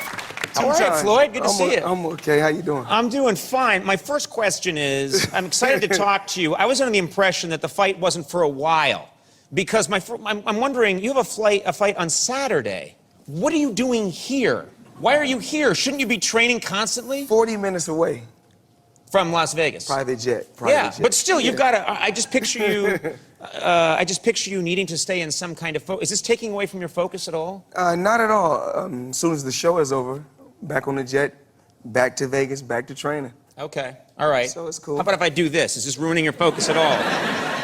All right, Floyd, good to see you. I'm okay, how you doing? I'm doing fine. My first question is, I'm excited to talk to you. I was under the impression that the fight wasn't for a while, because I'm wondering, you have a fight on Saturday. What are you doing here? Why are you here? Shouldn't you be training constantly? 40 minutes away. From Las Vegas? Private jet. Jet. But still, you've got to, I just picture you needing to stay in some kind of focus. Is this taking away from your focus at all? Not at all. As soon as the show is over, back on the jet, back to Vegas, back to training. Okay, all right. So it's cool. How about if I do this? Is this ruining your focus at all?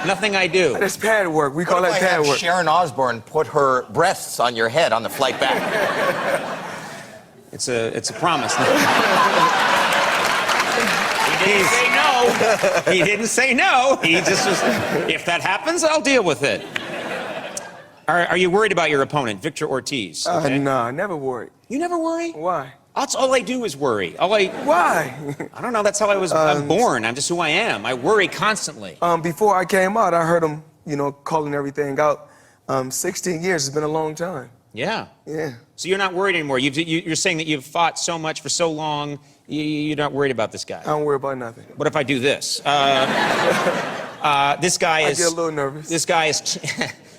Nothing I do. That's pad work. We call that pad work. Sharon Osbourne put her breasts on your head on the flight back. It's a promise. He didn't say no. He didn't say no. He just was, if that happens, I'll deal with it. Are you worried about your opponent, Victor Ortiz? Okay? No, never worried. You never worry? Why? That's all I do is worry. Why? I don't know. That's how I'm born. I'm just who I am. I worry constantly. Before I came out, I heard him, calling everything out. 16 years has been a long time. Yeah. Yeah. So you're not worried anymore. You're saying that you've fought so much for so long, you're not worried about this guy. I don't worry about nothing. What if I do this? This guy is. I get a little nervous.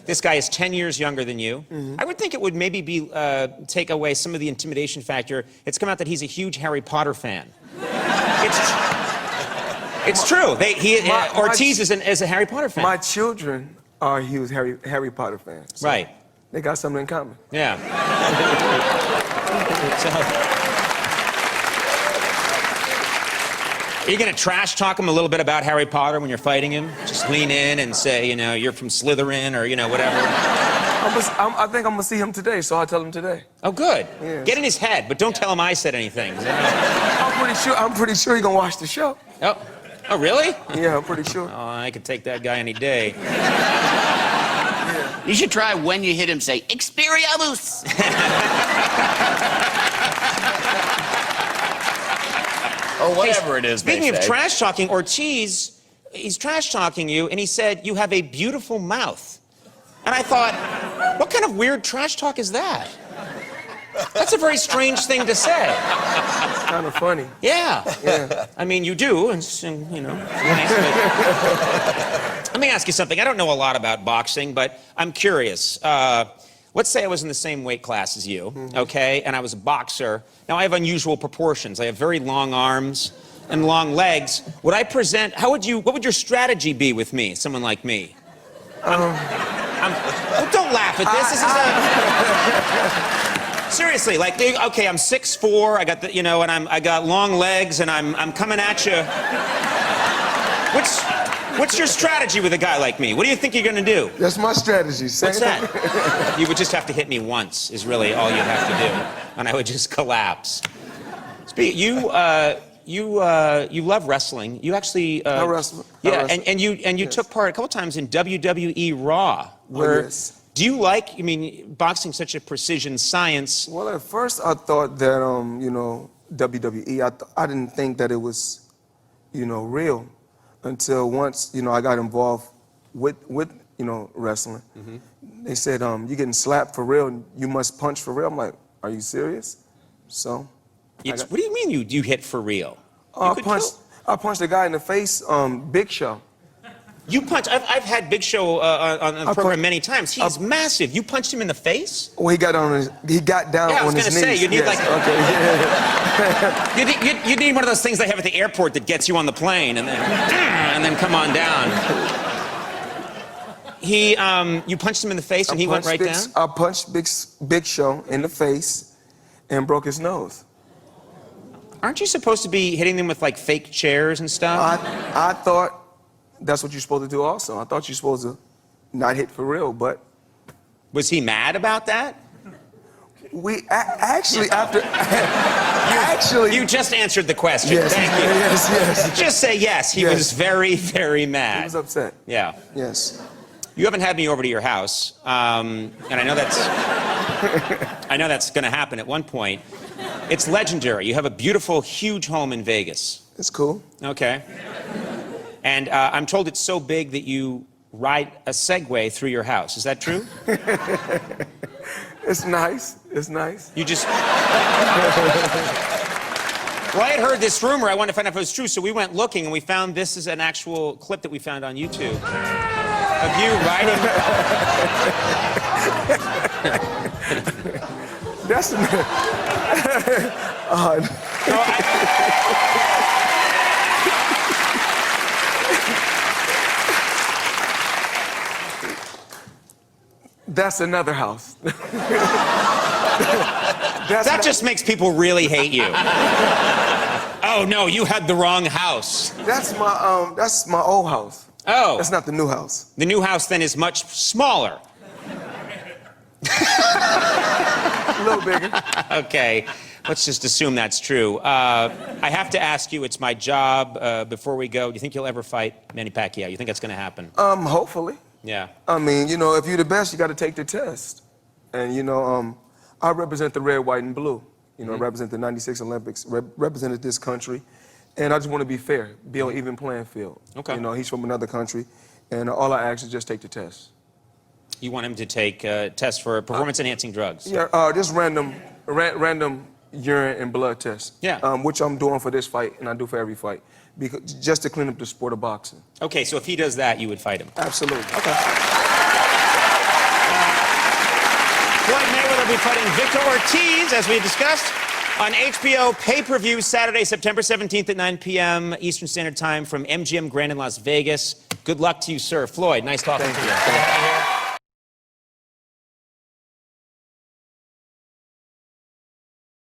This guy is 10 years younger than you. Mm-hmm. I would think it would maybe take away some of the intimidation factor. It's come out that he's a huge Harry Potter fan. It's true. Ortiz is a Harry Potter fan. My children are huge Harry Potter fans. So right. They got something in common. Yeah. Are you going to trash talk him a little bit about Harry Potter when you're fighting him? Just lean in and say, you're from Slytherin or, whatever. I think I'm going to see him today, so I'll tell him today. Oh, good. Yes. Get in his head, but don't tell him I said anything. I'm pretty sure he's going to watch the show. Oh, really? Yeah, I'm pretty sure. Oh, I could take that guy any day. You should try when you hit him, say, Expelliarmus! Or whatever it is Speaking they of say. trash talking, Ortiz, he's trash talking you, and he said, you have a beautiful mouth. And I thought, what kind of weird trash talk is that? That's a very strange thing to say. It's kind of funny. Yeah. Yeah. I mean, you do, and you know. Nice, but... Let me ask you something. I don't know a lot about boxing, but I'm curious. Let's say I was in the same weight class as you, okay, and I was a boxer. Now, I have unusual proportions. I have very long arms and long legs. Would I present, what would your strategy be with me, someone like me? Well, don't laugh at this. This is a... Seriously, like, okay, I'm 6'4", I got the, you know, and I got long legs, and I'm coming at you. What's your strategy with a guy like me? What do you think you're gonna do? That's my strategy. What's that? You would just have to hit me once, is really all you'd have to do, and I would just collapse. You love wrestling. You actually... I wrestle. Yeah, and you took part a couple times in WWE Raw, where... yes. Do you like, I mean, boxing such a precision science? Well, at first I thought that, you know, WWE, I didn't think that it was, you know, real until once, you know, I got involved with you know, wrestling. They said, you're getting slapped for real, you must punch for real. I'm like, are you serious? So. What do you mean you hit for real? I punched a guy in the face, Big Show. You punched, I've had Big Show on the program many times. He's massive. You punched him in the face? Well, he got down on his knees. I was gonna say, you need like... Okay. you need one of those things they have at the airport that gets you on the plane and then come on down. You punched him in the face and he went right down? I punched Big Show in the face and broke his nose. Aren't you supposed to be hitting them with like fake chairs and stuff? I thought that's what you're supposed to do also. I thought you're supposed to not hit for real, but... Was he mad about that? We actually, after... You just answered the question. Yes, Thank you. yes. Just say yes. He was very, very mad. He was upset. Yeah. Yes. You haven't had me over to your house, and I know that's going to happen at one point. It's legendary. You have a beautiful, huge home in Vegas. It's cool. Okay. And I'm told it's so big that you ride a Segway through your house. Is that true? It's nice. It's nice. You just... Well, I had heard this rumor. I wanted to find out if it was true, so we went looking, and we found this is an actual clip that we found on YouTube of you riding... That's... That's another house. That just makes people really hate you. Oh, no, you had the wrong house. That's my old house. Oh. That's not the new house. The new house, then, is much smaller. A little bigger. Okay, let's just assume that's true. I have to ask you, it's my job, before we go, do you think you'll ever fight Manny Pacquiao? You think that's going to happen? Hopefully. Yeah. I mean, you know, if you're the best, you got to take the test. And, you know, I represent the red, white, and blue. You know, I represent the 96 Olympics, represented this country. And I just want to be fair, be on even playing field. Okay. You know, he's from another country, and all I ask is just take the test. You want him to take tests for performance-enhancing drugs? Yeah, just random urine and blood tests. Yeah. Which I'm doing for this fight, and I do for every fight, because just to clean up the sport of boxing. Okay, so if he does that, you would fight him? Absolutely. Okay. Floyd Mayweather will be fighting Victor Ortiz, as we discussed, on HBO pay-per-view Saturday, September 17th at 9 p.m. Eastern Standard Time from MGM Grand in Las Vegas. Good luck to you, sir. Floyd, nice talking to you.